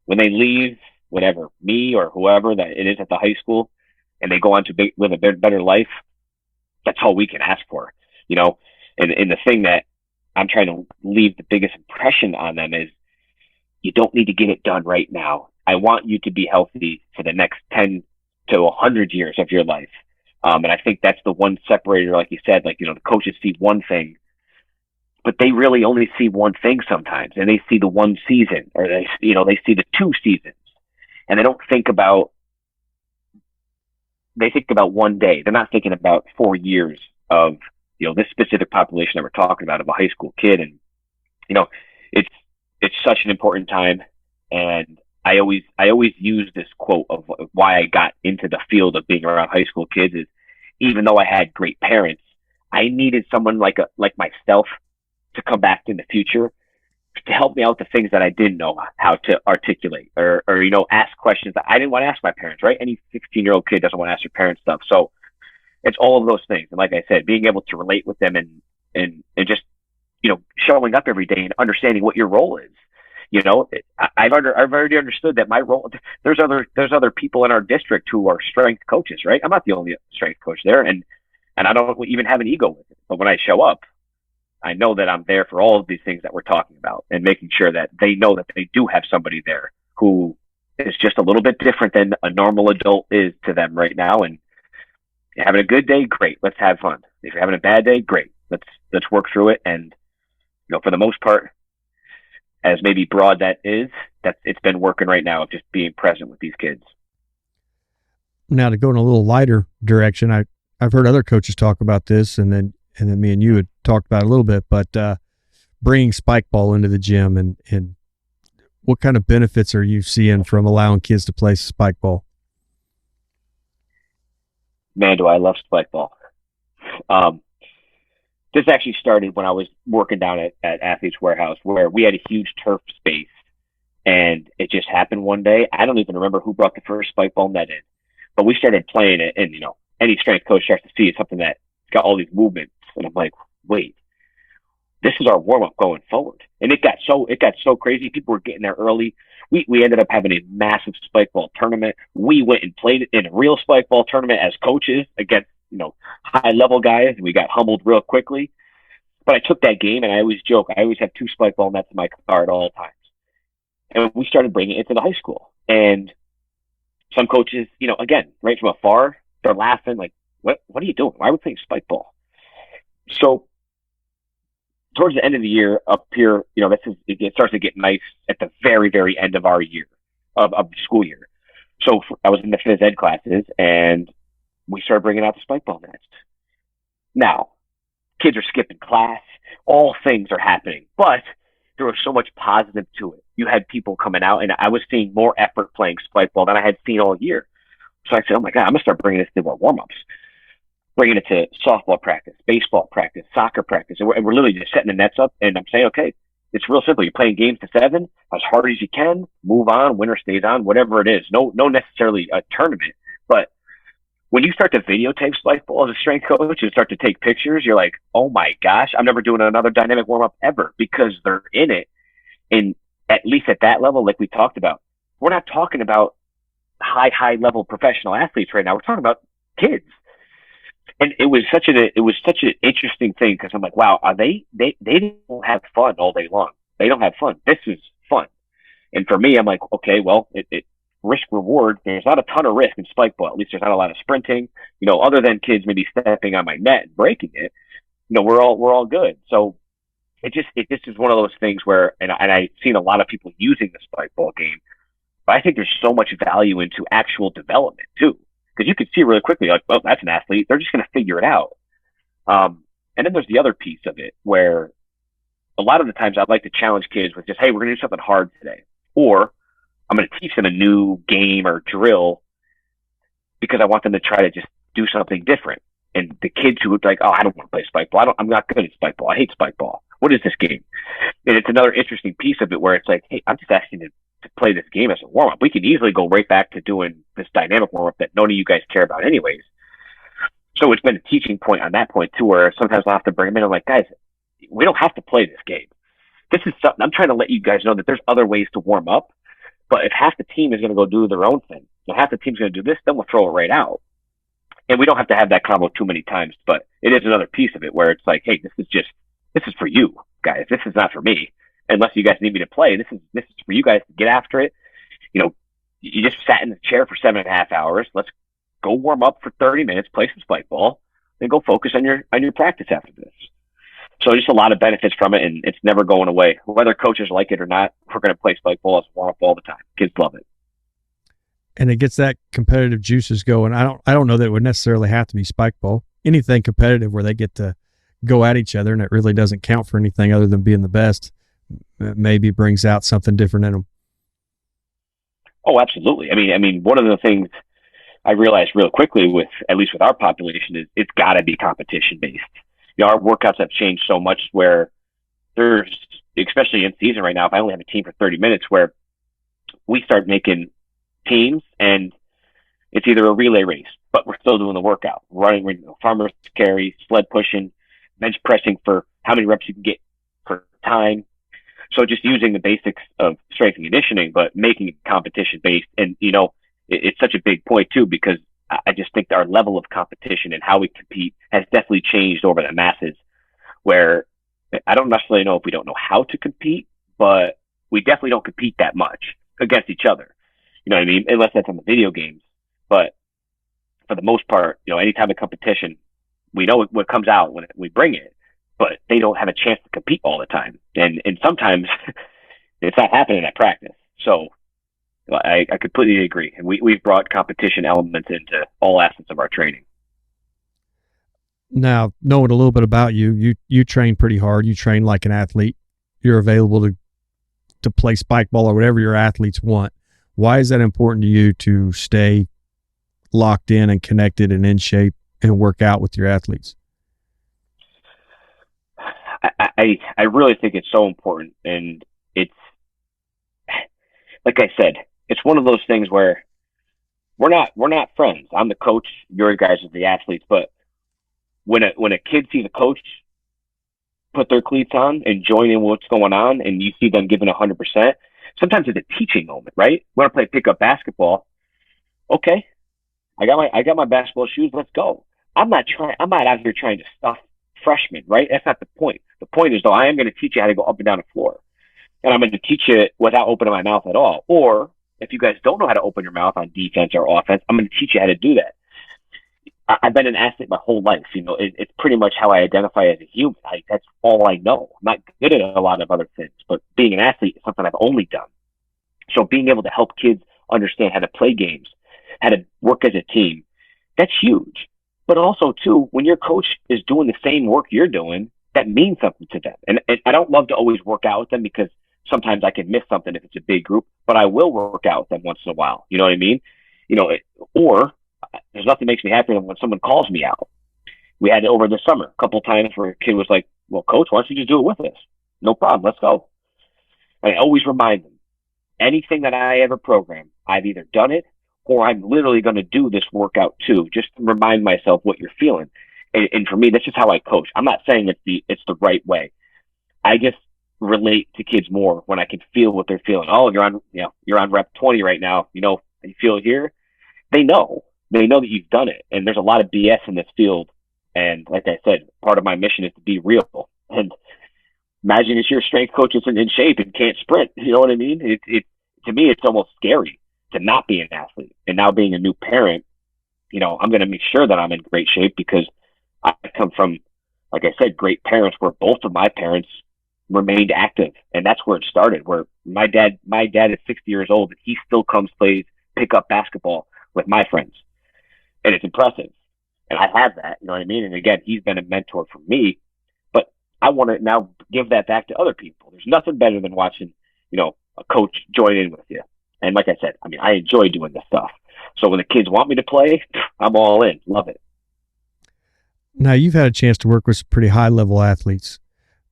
when they leave, whatever, me or whoever that it is at the high school, and they go on to live a better life, that's all we can ask for, and the thing that I'm trying to leave the biggest impression on them is, you don't need to get it done right now. I want you to be healthy for the next 10 to 100 years of your life. And I think that's the one separator, like you said, the coaches see one thing, but they really only see one thing sometimes, and they see the one season, or they see the 2 seasons, and they don't think about, they think about one day. They're not thinking about 4 years of, this specific population that we're talking about, of a high school kid. And, it's such an important time. And I always use this quote of why I got into the field of being around high school kids is, even though I had great parents, I needed someone like myself to come back in the future to help me out with the things that I didn't know how to articulate, or ask questions that I didn't want to ask my parents, right? Any 16-year-old kid doesn't want to ask their parents stuff. So it's all of those things. And like I said, being able to relate with them and just, showing up every day and understanding what your role is. I've already understood that my role, there's other people in our district who are strength coaches, right? I'm not the only strength coach there. And I don't even have an ego with it. But when I show up, I know that I'm there for all of these things that we're talking about, and making sure that they know that they do have somebody there who is just a little bit different than a normal adult is to them right now. And you're having a good day, great. Let's have fun. If you're having a bad day, great. Let's work through it. And, for the most part, as maybe broad that is, that it's been working right now of just being present with these kids. Now, to go in a little lighter direction, I've heard other coaches talk about this, and then me and you had talked about it a little bit, but bringing spike ball into the gym, and what kind of benefits are you seeing from allowing kids to play spike ball? Man, do I love spike ball. This actually started when I was working down at Athletes Warehouse, where we had a huge turf space, and it just happened one day. I don't even remember who brought the first spike ball net in, but we started playing it, and any strength coach starts to see it's something that's got all these movements, and I'm like, wait, this is our warm up going forward. And it got so crazy. People were getting there early. We ended up having a massive spike ball tournament. We went and played in a real spike ball tournament as coaches against, high level guys, and we got humbled real quickly. But I took that game, and I always joke, I always have 2 spike ball nets in my car at all times. And we started bringing it to the high school. And some coaches, again, right from afar, they're laughing like, what are you doing? Why are we playing spike ball? So towards the end of the year up here, it starts to get nice at the very, very end of our year, of the school year. So I was in the phys ed classes, and we started bringing out the spike ball nets. Now, kids are skipping class. All things are happening, but there was so much positive to it. You had people coming out, and I was seeing more effort playing spike ball than I had seen all year. So I said, oh my God, I'm going to start bringing this to our warm-ups. Bringing it to softball practice, baseball practice, soccer practice. And we're literally just setting the nets up, and I'm saying, okay, it's real simple. You're playing games to 7, as hard as you can, move on, winner stays on, whatever it is. No necessarily a tournament, but when you start to videotape spike ball as a strength coach and start to take pictures, you're like, oh my gosh, I'm never doing another dynamic warm up ever, because they're in it. And at least at that level, like we talked about, we're not talking about high level professional athletes right now. We're talking about kids. And it was such an interesting thing, because I'm like, wow, they don't have fun all day long. They don't have fun. This is fun. And for me, I'm like, okay, well, it risk reward. There's not a ton of risk in spike ball. At least there's not a lot of sprinting, other than kids maybe stepping on my net and breaking it. We're all good. So it just is one of those things where, and I've seen a lot of people using the spike ball game, but I think there's so much value into actual development too. Because you can see really quickly, like, well, that's an athlete. They're just going to figure it out. And then there's the other piece of it where a lot of the times I'd like to challenge kids with just, hey, we're going to do something hard today. Or I'm going to teach them a new game or drill because I want them to try to just do something different. And the kids who would like, oh, I don't want to play spike ball. I'm not good at spike ball. I hate spike ball. What is this game? And it's another interesting piece of it where it's like, hey, I'm just asking to play this game as a warm-up. We could easily go right back to doing this dynamic warm-up that none of you guys care about anyways. So it's been a teaching point on that point too, where sometimes I'll have to bring them in. I'm like, guys, we don't have to play this game. This is something I'm trying to let you guys know that there's other ways to warm up. But if half the team is going to go do their own thing, and half the team's going to do this, then we'll throw it right out. And we don't have to have that combo too many times, but it is another piece of it where it's like, hey, this is for you guys. This is not for me. Unless you guys need me to play, this is for you guys to get after it. You just sat in the chair for 7.5 hours. Let's go warm up for 30 minutes, play some spike ball, then go focus on your practice after this. So just a lot of benefits from it, and it's never going away. Whether coaches like it or not, we're going to play spike ball as warm up all the time. Kids love it. And it gets that competitive juices going. I don't know that it would necessarily have to be spike ball. Anything competitive where they get to go at each other and it really doesn't count for anything other than being the best, maybe brings out something different in them. Oh, absolutely. I mean, one of the things I realized real quickly at least with our population is it's got to be competition based. Our workouts have changed so much where there's, especially in season right now, if I only have a team for 30 minutes, where we start making teams and it's either a relay race, but we're still doing the workout, running, farmers carry, sled pushing, bench pressing for how many reps you can get per time. So just using the basics of strength and conditioning, but making it competition based. And, it's such a big point too, because I just think our level of competition and how we compete has definitely changed over the masses, where I don't necessarily know if we don't know how to compete, but we definitely don't compete that much against each other. You know what I mean? Unless that's on the video games. But for the most part, any type of competition, we know what comes out when we bring it, but they don't have a chance to compete all the time. And sometimes it's not happening at practice. So I completely agree. And we've brought competition elements into all aspects of our training. Now, knowing a little bit about you train pretty hard. You train like an athlete. You're available to play spike ball or whatever your athletes want. Why is that important to you to stay locked in and connected and in shape and work out with your athletes? I really think it's so important. And it's, like I said, it's one of those things where we're not friends. I'm the coach, your guys are the athletes, but when a kid sees a coach put their cleats on and join in what's going on, and you see them giving 100%, sometimes it's a teaching moment, right? Want to play pickup basketball? Okay, I got my basketball shoes. Let's go. I'm not out here trying to stuff freshmen, right? That's not the point. The point is, though, I am going to teach you how to go up and down the floor, and I'm going to teach you without opening my mouth at all. Or if you guys don't know how to open your mouth on defense or offense, I'm going to teach you how to do that. I've been an athlete my whole life. It's pretty much how I identify as a human. That's all I know. I'm not good at a lot of other things, but being an athlete is something I've only done. So being able to help kids understand how to play games, how to work as a team, that's huge. But also, too, when your coach is doing the same work you're doing, that means something to them. And I don't love to always work out with them because sometimes I can miss something if it's a big group, but I will work out with them once in a while. You know what I mean? Or there's nothing makes me happier than when someone calls me out. We had it over the summer a couple of times where a kid was like, well, coach, why don't you just do it with us? No problem. Let's go. And I always remind them, anything that I ever program, I've either done it or I'm literally going to do this workout too, just to remind myself what you're feeling. And for me, that's just how I coach. I'm not saying it's the right way. I just relate to kids more when I can feel what they're feeling. Oh, you're on rep 20 right now. You feel it here. They know that you've done it. And there's a lot of BS in this field. And like I said, part of my mission is to be real. And imagine if your strength coach isn't in shape and can't sprint. You know what I mean? To me, it's almost scary to not be an athlete. And now being a new parent, I'm going to make sure that I'm in great shape, because I come from, like I said, great parents where both of my parents remained active. And that's where it started, where my dad is 60 years old and he still comes, plays pickup basketball with my friends. And it's impressive. And I have that, you know what I mean? And again, he's been a mentor for me, but I want to now give that back to other people. There's nothing better than watching, a coach join in with you. And like I said, I enjoy doing this stuff. So when the kids want me to play, I'm all in. Love it. Now, you've had a chance to work with some pretty high-level athletes,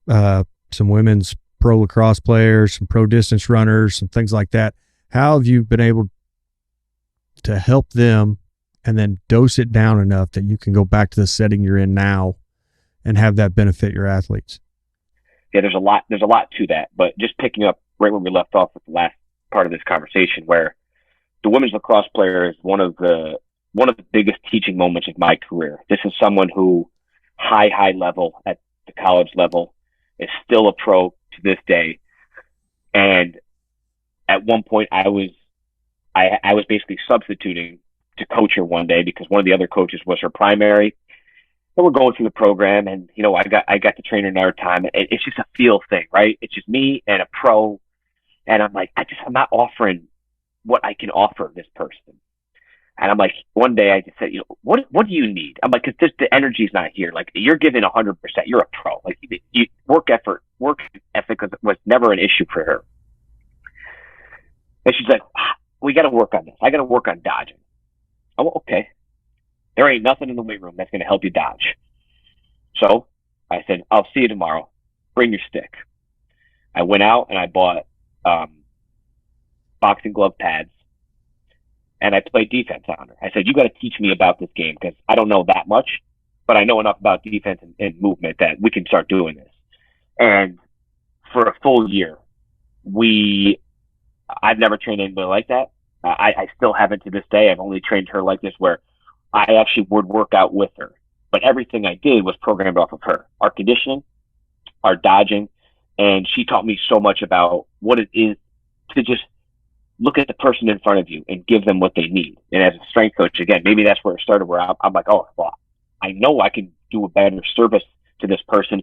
some women's pro lacrosse players, some pro distance runners, some things like that. How have you been able to help them and then dose it down enough that you can go back to the setting you're in now and have that benefit your athletes? Yeah, there's a lot to that, but just picking up right where we left off with the last part of this conversation, where the women's lacrosse player is one of the biggest teaching moments of my career. This is someone who high level at the college level is still a pro to this day. And at one point I was basically substituting to coach her one day because one of the other coaches was her primary. And we're going through the program, and I got to train her another time. It's just a feel thing, right? It's just me and a pro, and I'm like, I'm not offering what I can offer this person. And I'm like, one day I just said, what do you need? I'm like, because the energy's not here. Like, you're giving 100%. You're a pro. Like, work ethic was never an issue for her. And she's like, we got to work on this. I got to work on dodging. Oh, okay. There ain't nothing in the weight room that's going to help you dodge. So I said, I'll see you tomorrow. Bring your stick. I went out and I bought boxing glove pads, and I played defense on her. I said, you got to teach me about this game, because I don't know that much, but I know enough about defense and movement that we can start doing this. And for a full year, I've never trained anybody like that. I still haven't to this day. I've only trained her like this, where I actually would work out with her, but everything I did was programmed off of her. Our conditioning, our dodging, and she taught me so much about what it is to just look at the person in front of you and give them what they need. And as a strength coach, again, maybe that's where it started, where I'm like, oh, well, I know I can do a better service to this person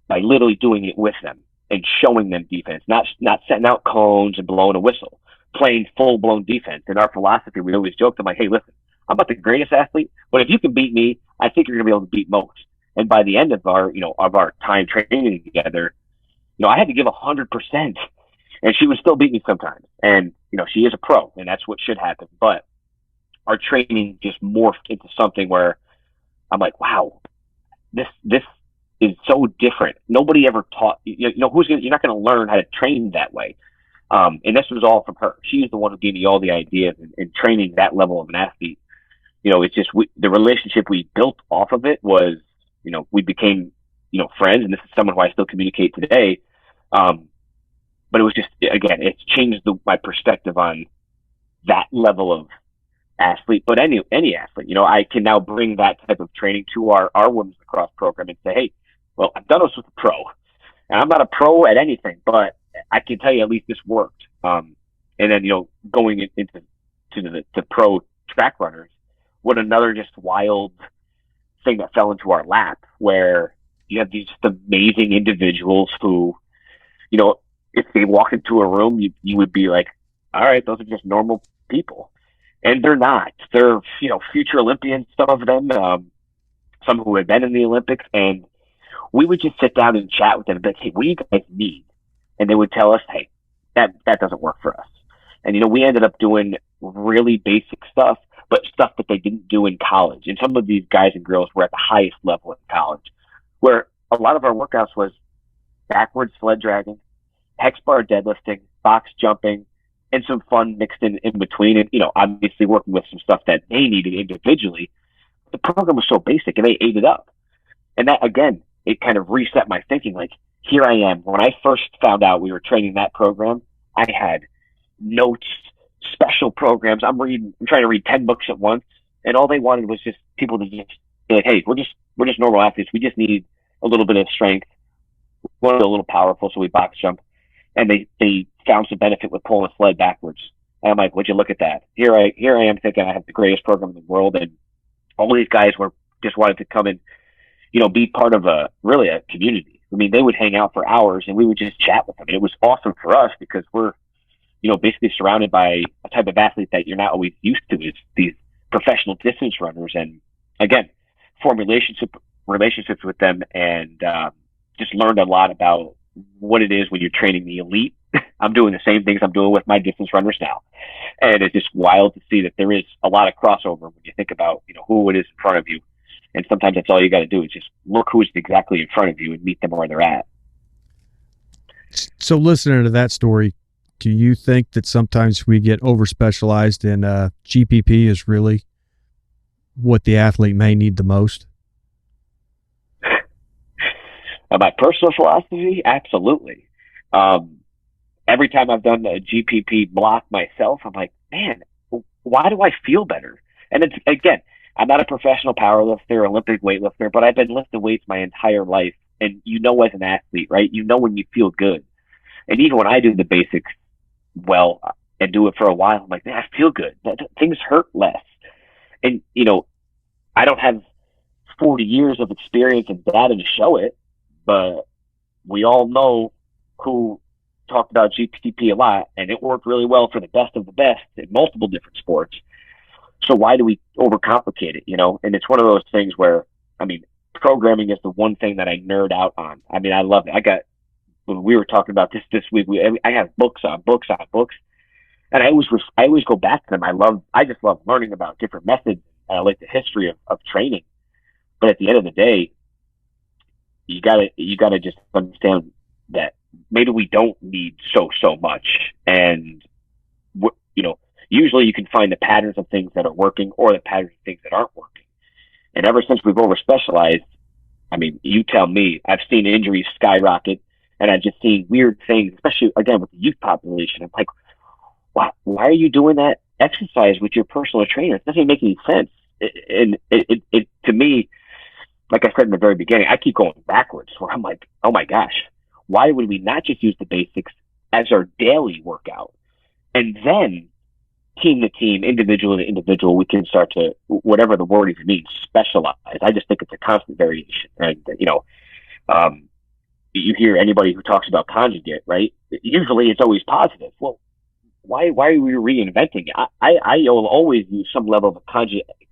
by literally doing it with them and showing them defense, not setting out cones and blowing a whistle, playing full-blown defense. In our philosophy, we always joked, I'm like, hey, listen, I'm not the greatest athlete, but if you can beat me, I think you're going to be able to beat most. And by the end of our time training together, I had to give 100%, and she would still beat me sometimes. And, she is a pro, and that's what should happen. But our training just morphed into something where I'm like, wow, this is so different. Nobody ever taught, you're not going to learn how to train that way. And this was all from her. She's the one who gave me all the ideas and training that level of an athlete. It's just the relationship we built off of it was, we became, friends, and this is someone who I still communicate today. But it was just, again, it's changed my perspective on that level of athlete, but any athlete. I can now bring that type of training to our women's lacrosse program and say, hey, well, I've done this with a pro, and I'm not a pro at anything, but I can tell you at least this worked. And then, going into the pro track runners, what another just wild thing that fell into our lap, where you have these just amazing individuals who, if they walk into a room, you would be like, all right, those are just normal people. And they're not. They're, future Olympians, some of them, some who had been in the Olympics. And we would just sit down and chat with them and be like, hey, what do you guys need? And they would tell us, hey, that doesn't work for us. And, we ended up doing really basic stuff, but stuff that they didn't do in college. And some of these guys and girls were at the highest level in college, where a lot of our workouts was backward sled dragging, hex bar deadlifting, box jumping, and some fun mixed in between. And, obviously working with some stuff that they needed individually. The program was so basic and they ate it up. And that, again, it kind of reset my thinking. Like, here I am. When I first found out we were training that program, I had notes, special programs. I'm trying to read 10 books at once. And all they wanted was just people to just be like, hey, we're just normal athletes. We just need a little bit of strength. We're a little powerful, so we box jump. And they found some benefit with pulling a sled backwards. And I'm like, would you look at that? Here I am thinking I have the greatest program in the world, and all these guys just wanted to come and, be part of a community. I mean, they would hang out for hours and we would just chat with them. And it was awesome for us because we're, basically surrounded by a type of athlete that you're not always used to, is these professional distance runners. And again, form relationships with them, and just learned a lot about what it is when you're training the elite. I'm doing the same things I'm doing with my distance runners now. And it's just wild to see that there is a lot of crossover when you think about, who it is in front of you. And sometimes that's all you got to do is just look who's exactly in front of you and meet them where they're at. So listening to that story, do you think that sometimes we get over-specialized and GPP is really what the athlete may need the most? My personal philosophy, absolutely. Every time I've done a GPP block myself, I'm like, man, why do I feel better? And it's, again, I'm not a professional powerlifter, Olympic weightlifter, but I've been lifting weights my entire life. And as an athlete, right? When you feel good. And even when I do the basics well and do it for a while, I'm like, man, I feel good. Things hurt less. And, I don't have 40 years of experience and data to show it, but we all know who talked about GPP a lot, and it worked really well for the best of the best in multiple different sports. So why do we overcomplicate it, And it's one of those things where, programming is the one thing that I nerd out on. I love it. We were talking about this week. I have books on books on books, and I always go back to them. I just love learning about different methods. I like the history of training, but at the end of the day, you gotta just understand that maybe we don't need so much, and usually you can find the patterns of things that are working or the patterns of things that aren't working. And ever since we've over specialized, you tell me, I've seen injuries skyrocket, and I've just seen weird things, especially again with the youth population. I'm like, why are you doing that exercise with your personal trainer? It doesn't make any sense. And it to me, like I said in the very beginning, I keep going backwards where I'm like, oh my gosh, why would we not just use the basics as our daily workout? And then team to team, individual to individual, we can start to, whatever the word even means, specialize. I just think it's a constant variation. And, you hear anybody who talks about conjugate, right? Usually it's always positive. Well, why are we reinventing it? I will always use some level of a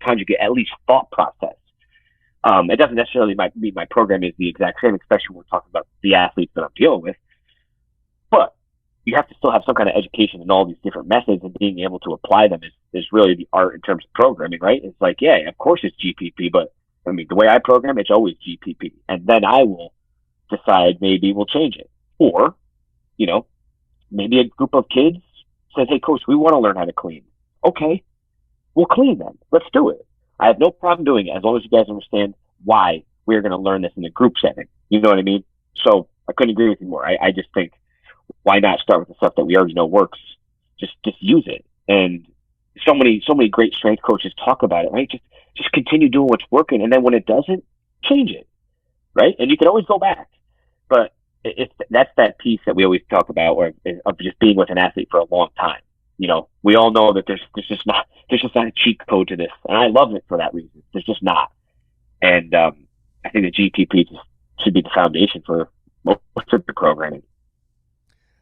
conjugate, at least thought process. It doesn't necessarily mean my program is the exact same, especially when we're talking about the athletes that I'm dealing with. But you have to still have some kind of education in all these different methods, and being able to apply them is really the art in terms of programming, right? It's like, yeah, of course it's GPP, but the way I program, it's always GPP. And then I will decide maybe we'll change it. Or, maybe a group of kids says, hey, coach, we want to learn how to clean. Okay, we'll clean then. Let's do it. I have no problem doing it as long as you guys understand why we're going to learn this in a group setting. You know what I mean? So I couldn't agree with you more. I just think, why not start with the stuff that we already know works? Just use it. And so many great strength coaches talk about it, right? Just continue doing what's working. And then when it doesn't, change it, right? And you can always go back. But that's that piece that we always talk about, of just being with an athlete for a long time. We all know that there's just not a cheat code to this, and I love it for that reason. There's just not, and I think the GPP should be the foundation for most of the programming.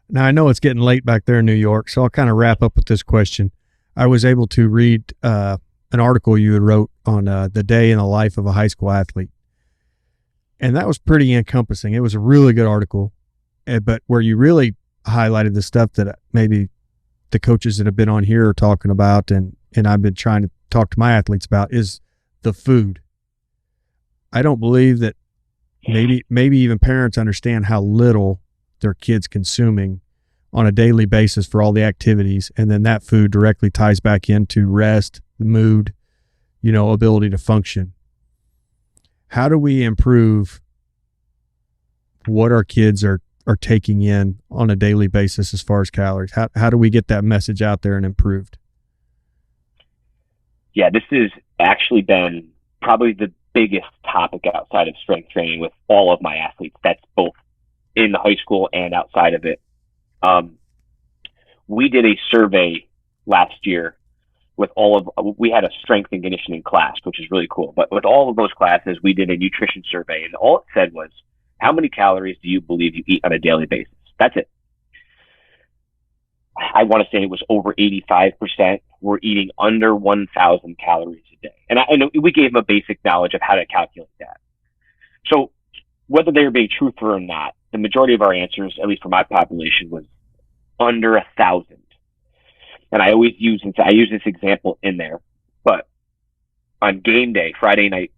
Now I know it's getting late back there in New York, so I'll kind of wrap up with this question. I was able to read an article you had wrote on the day in the life of a high school athlete. And that was pretty encompassing. It was a really good article, but where you really highlighted the stuff that maybe the coaches that have been on here are talking about, and I've been trying to talk to my athletes about, is the food. I don't believe that maybe even parents understand how little their kids consuming on a daily basis for all the activities, and then that food directly ties back into rest, mood, ability to function. How do we improve what our kids are taking in on a daily basis as far as calories? How do we get that message out there and improved? Yeah, this has actually been probably the biggest topic outside of strength training with all of my athletes. That's both in the high school and outside of it. We did a survey last year with we had a strength and conditioning class, which is really cool. But with all of those classes, we did a nutrition survey, and all it said was, how many calories do you believe you eat on a daily basis? That's it. I want to say it was over 85% were eating under 1,000 calories a day. And I know we gave them a basic knowledge of how to calculate that. So whether they were being truthful or not, the majority of our answers, at least for my population, was under 1,000. And I always use this example in there. But on game day, Friday night,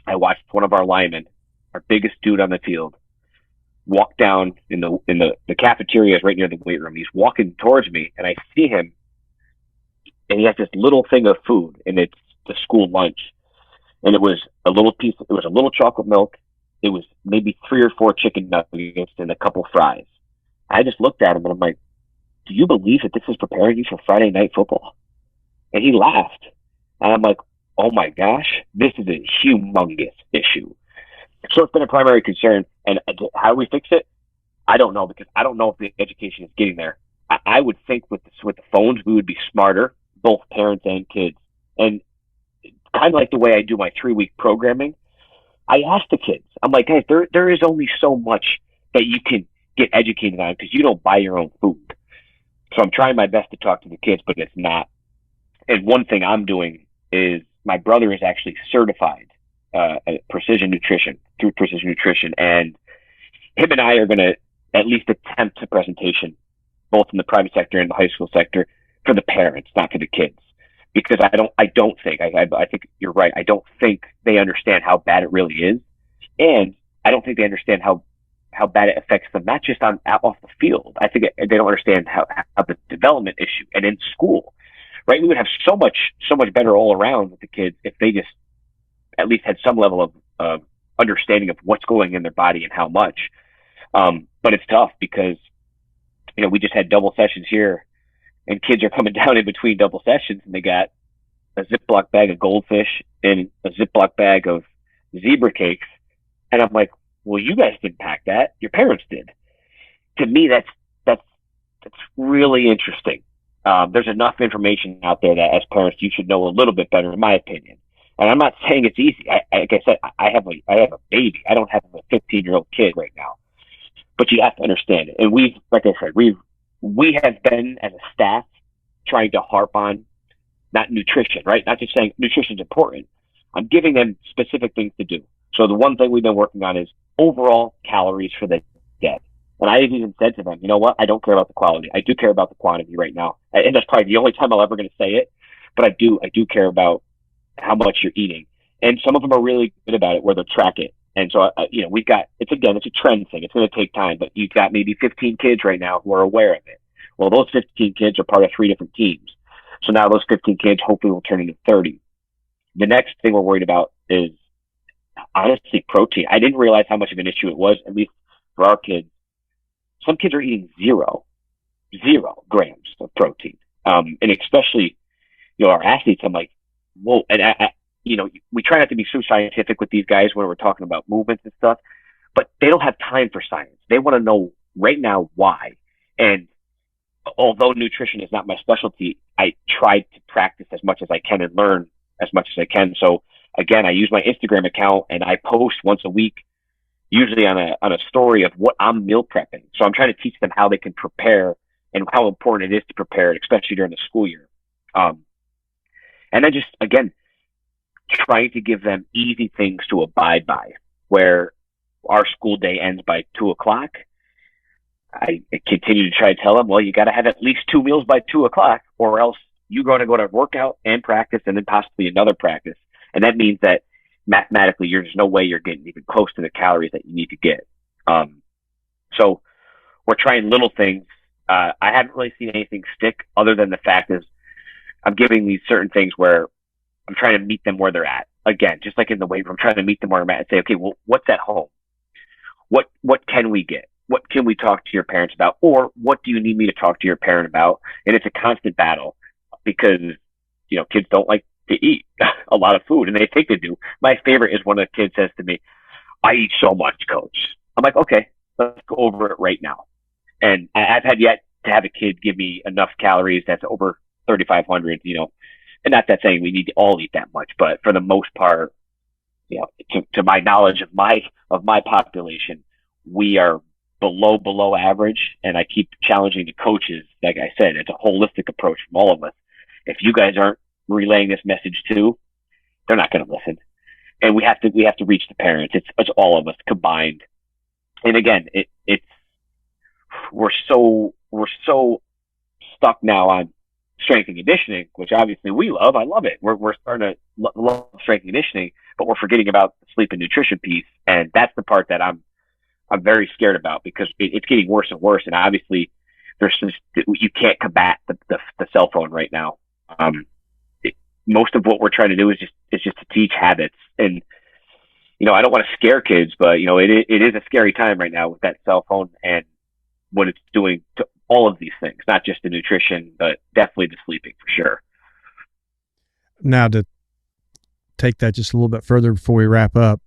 I watched one of our linemen, our biggest dude on the field, walk down in the cafeteria right near the weight room. He's walking towards me, and I see him, and he has this little thing of food, and it's the school lunch. And it was a little chocolate milk. It was maybe 3 or 4 chicken nuggets and a couple fries. I just looked at him, and I'm like, do you believe that this is preparing you for Friday night football? And he laughed. And I'm like, oh my gosh, this is a humongous issue. So it's been a primary concern. And how do we fix it? I don't know, because I don't know if the education is getting there. I would think with the phones, we would be smarter, both parents and kids. And kind of like the way I do my 3-week programming, I ask the kids, I'm like, hey, there is only so much that you can get educated on because you don't buy your own food. So I'm trying my best to talk to the kids, but it's not. And one thing I'm doing is my brother is actually certified at Precision Nutrition, and him and I are going to at least attempt a presentation, both in the private sector and the high school sector, for the parents, not for the kids. Because I think you're right. I don't think they understand how bad it really is. And I don't think they understand how bad it affects them, not just off the field. I think they don't understand how the development issue, and in school, right? We would have so much better all around with the kids if they just at least had some level of understanding of what's going in their body and how much. But it's tough because, we just had double sessions here, and kids are coming down in between double sessions, and they got a Ziploc bag of goldfish and a Ziploc bag of zebra cakes. And I'm like, well, you guys didn't pack that. Your parents did. To me, that's really interesting. There's enough information out there that as parents, you should know a little bit better, in my opinion. And I'm not saying it's easy. Like I said, I have a baby. I don't have a 15-year-old kid right now, but you have to understand it. And we have been, as a staff, trying to harp on not nutrition, right? Not just saying nutrition is important. I'm giving them specific things to do. So the one thing we've been working on is overall calories for the day. And I even said to them, you know what? I don't care about the quality. I do care about the quantity right now. And that's probably the only time I'm ever going to say it. But I do care about how much you're eating. And some of them are really good about it, where they'll track it. And so, we've got, it's a trend thing. It's going to take time, but you've got maybe 15 kids right now who are aware of it. Well, those 15 kids are part of 3 different teams. So now those 15 kids hopefully will turn into 30. The next thing we're worried about is, honestly, protein. I didn't realize how much of an issue it was, at least for our kids. Some kids are eating zero grams of protein. And especially, our athletes, I'm like, whoa. And we try not to be so scientific with these guys when we're talking about movements and stuff, but they don't have time for science. They want to know right now why. And although nutrition is not my specialty, I try to practice as much as I can and learn as much as I can. So again, I use my Instagram account, and I post once a week, usually on a story of what I'm meal prepping. So I'm trying to teach them how they can prepare and how important it is to prepare, especially during the school year. And then just, again, trying to give them easy things to abide by, where our school day ends by 2:00. I continue to try to tell them, well, you got to have at least 2 meals by 2:00, or else you're going to go to workout and practice and then possibly another practice. And that means that mathematically, there's no way you're getting even close to the calories that you need to get. So we're trying little things. I haven't really seen anything stick other than the fact is I'm giving these certain things where I'm trying to meet them where they're at. Again, just like in the weight room, I'm trying to meet them where I'm at and say, okay, well, what's at home? What can we get? What can we talk to your parents about? Or what do you need me to talk to your parent about? And it's a constant battle because, kids don't like to eat a lot of food and they think they do. My favorite is when a kid says to me, I eat so much, coach. I'm like, okay, let's go over it right now. And I've had yet to have a kid give me enough calories that's over 3,500, and not that saying we need to all eat that much, but for the most part, to my knowledge of my population, we are below average. And I keep challenging the coaches. Like I said, it's a holistic approach from all of us. If you guys aren't relaying this message too, they're not going to listen. And we have to reach the parents. It's all of us combined. And again, we're so stuck now on strength and conditioning, which obviously we love. I love it. We're starting to love strength and conditioning, but we're forgetting about the sleep and nutrition piece. And that's the part that I'm very scared about because it's getting worse and worse. And obviously you can't combat the cell phone right now. Most of what we're trying to do is just to teach habits. And, I don't want to scare kids, but it is a scary time right now with that cell phone and what it's doing to all of these things, not just the nutrition, but definitely the sleeping for sure. Now, to take that just a little bit further before we wrap up,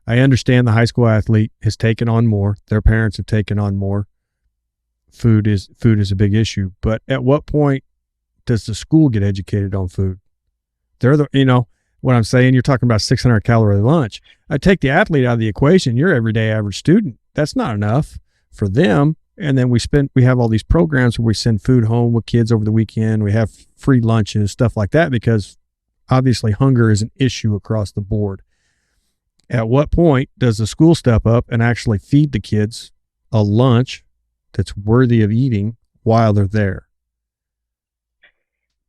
I understand the high school athlete has taken on more. Their parents have taken on more. Food is a big issue, but at what point does the school get educated on food? They're what I'm saying, you're talking about 600 calorie lunch. I take the athlete out of the equation. You're everyday average student. That's not enough for them. And then we have all these programs where we send food home with kids over the weekend. We have free lunches, stuff like that, because obviously hunger is an issue across the board. At what point does the school step up and actually feed the kids a lunch that's worthy of eating while they're there?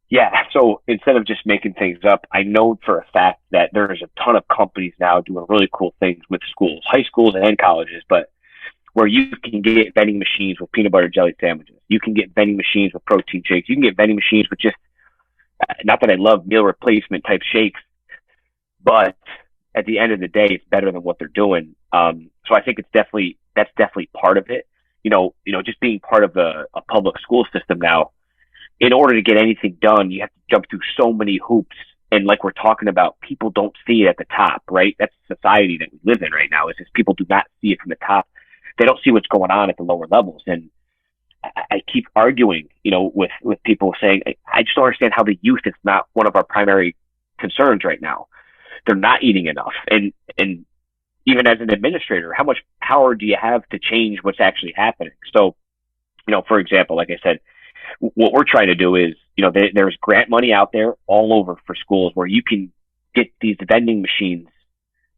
Yeah. So instead of just making things up, I know for a fact that there's a ton of companies now doing really cool things with schools, high schools and colleges, but where you can get vending machines with peanut butter jelly sandwiches. You can get vending machines with protein shakes. You can get vending machines with just, not that I love meal replacement type shakes, but at the end of the day, it's better than what they're doing. So I think that's definitely part of it. Just being part of a public school system now, in order to get anything done, you have to jump through so many hoops. And like we're talking about, people don't see it at the top, right? That's the society that we live in right now, is just people do not see it from the top. They don't see what's going on at the lower levels. And I keep arguing, with people saying, I just don't understand how the youth is not one of our primary concerns right now. They're not eating enough. And even as an administrator, how much power do you have to change what's actually happening? So, for example, like I said, what we're trying to do is, there's grant money out there all over for schools where you can get these vending machines,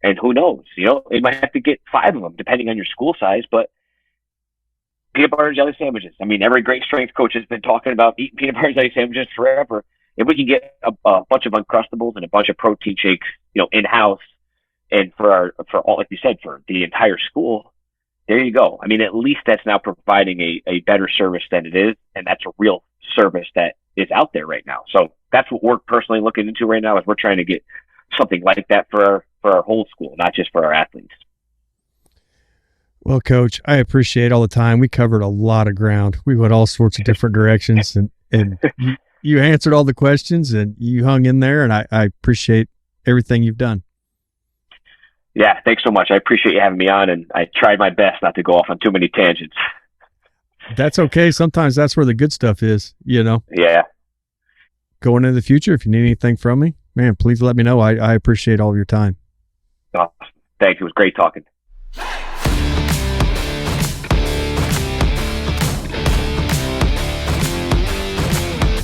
and who knows, you might have to get 5 of them depending on your school size, but peanut butter and jelly sandwiches. I mean, every great strength coach has been talking about eating peanut butter and jelly sandwiches forever. If we can get a bunch of Uncrustables and a bunch of protein shakes, in-house, and for all, like you said, for the entire school, there you go. I mean, at least that's now providing a better service than it is, and that's a real service that is out there right now. So that's what we're personally looking into right now, is we're trying to get something like that for our whole school, not just for our athletes. Well, Coach, I appreciate all the time. We covered a lot of ground. We went all sorts of different directions, and you answered all the questions, and you hung in there, and I appreciate everything you've done. Yeah, thanks so much. I appreciate you having me on, and I tried my best not to go off on too many tangents. That's okay. Sometimes that's where the good stuff is, Yeah. Going into the future, if you need anything from me, man, please let me know. I appreciate all of your time. Oh, thank you. It was great talking.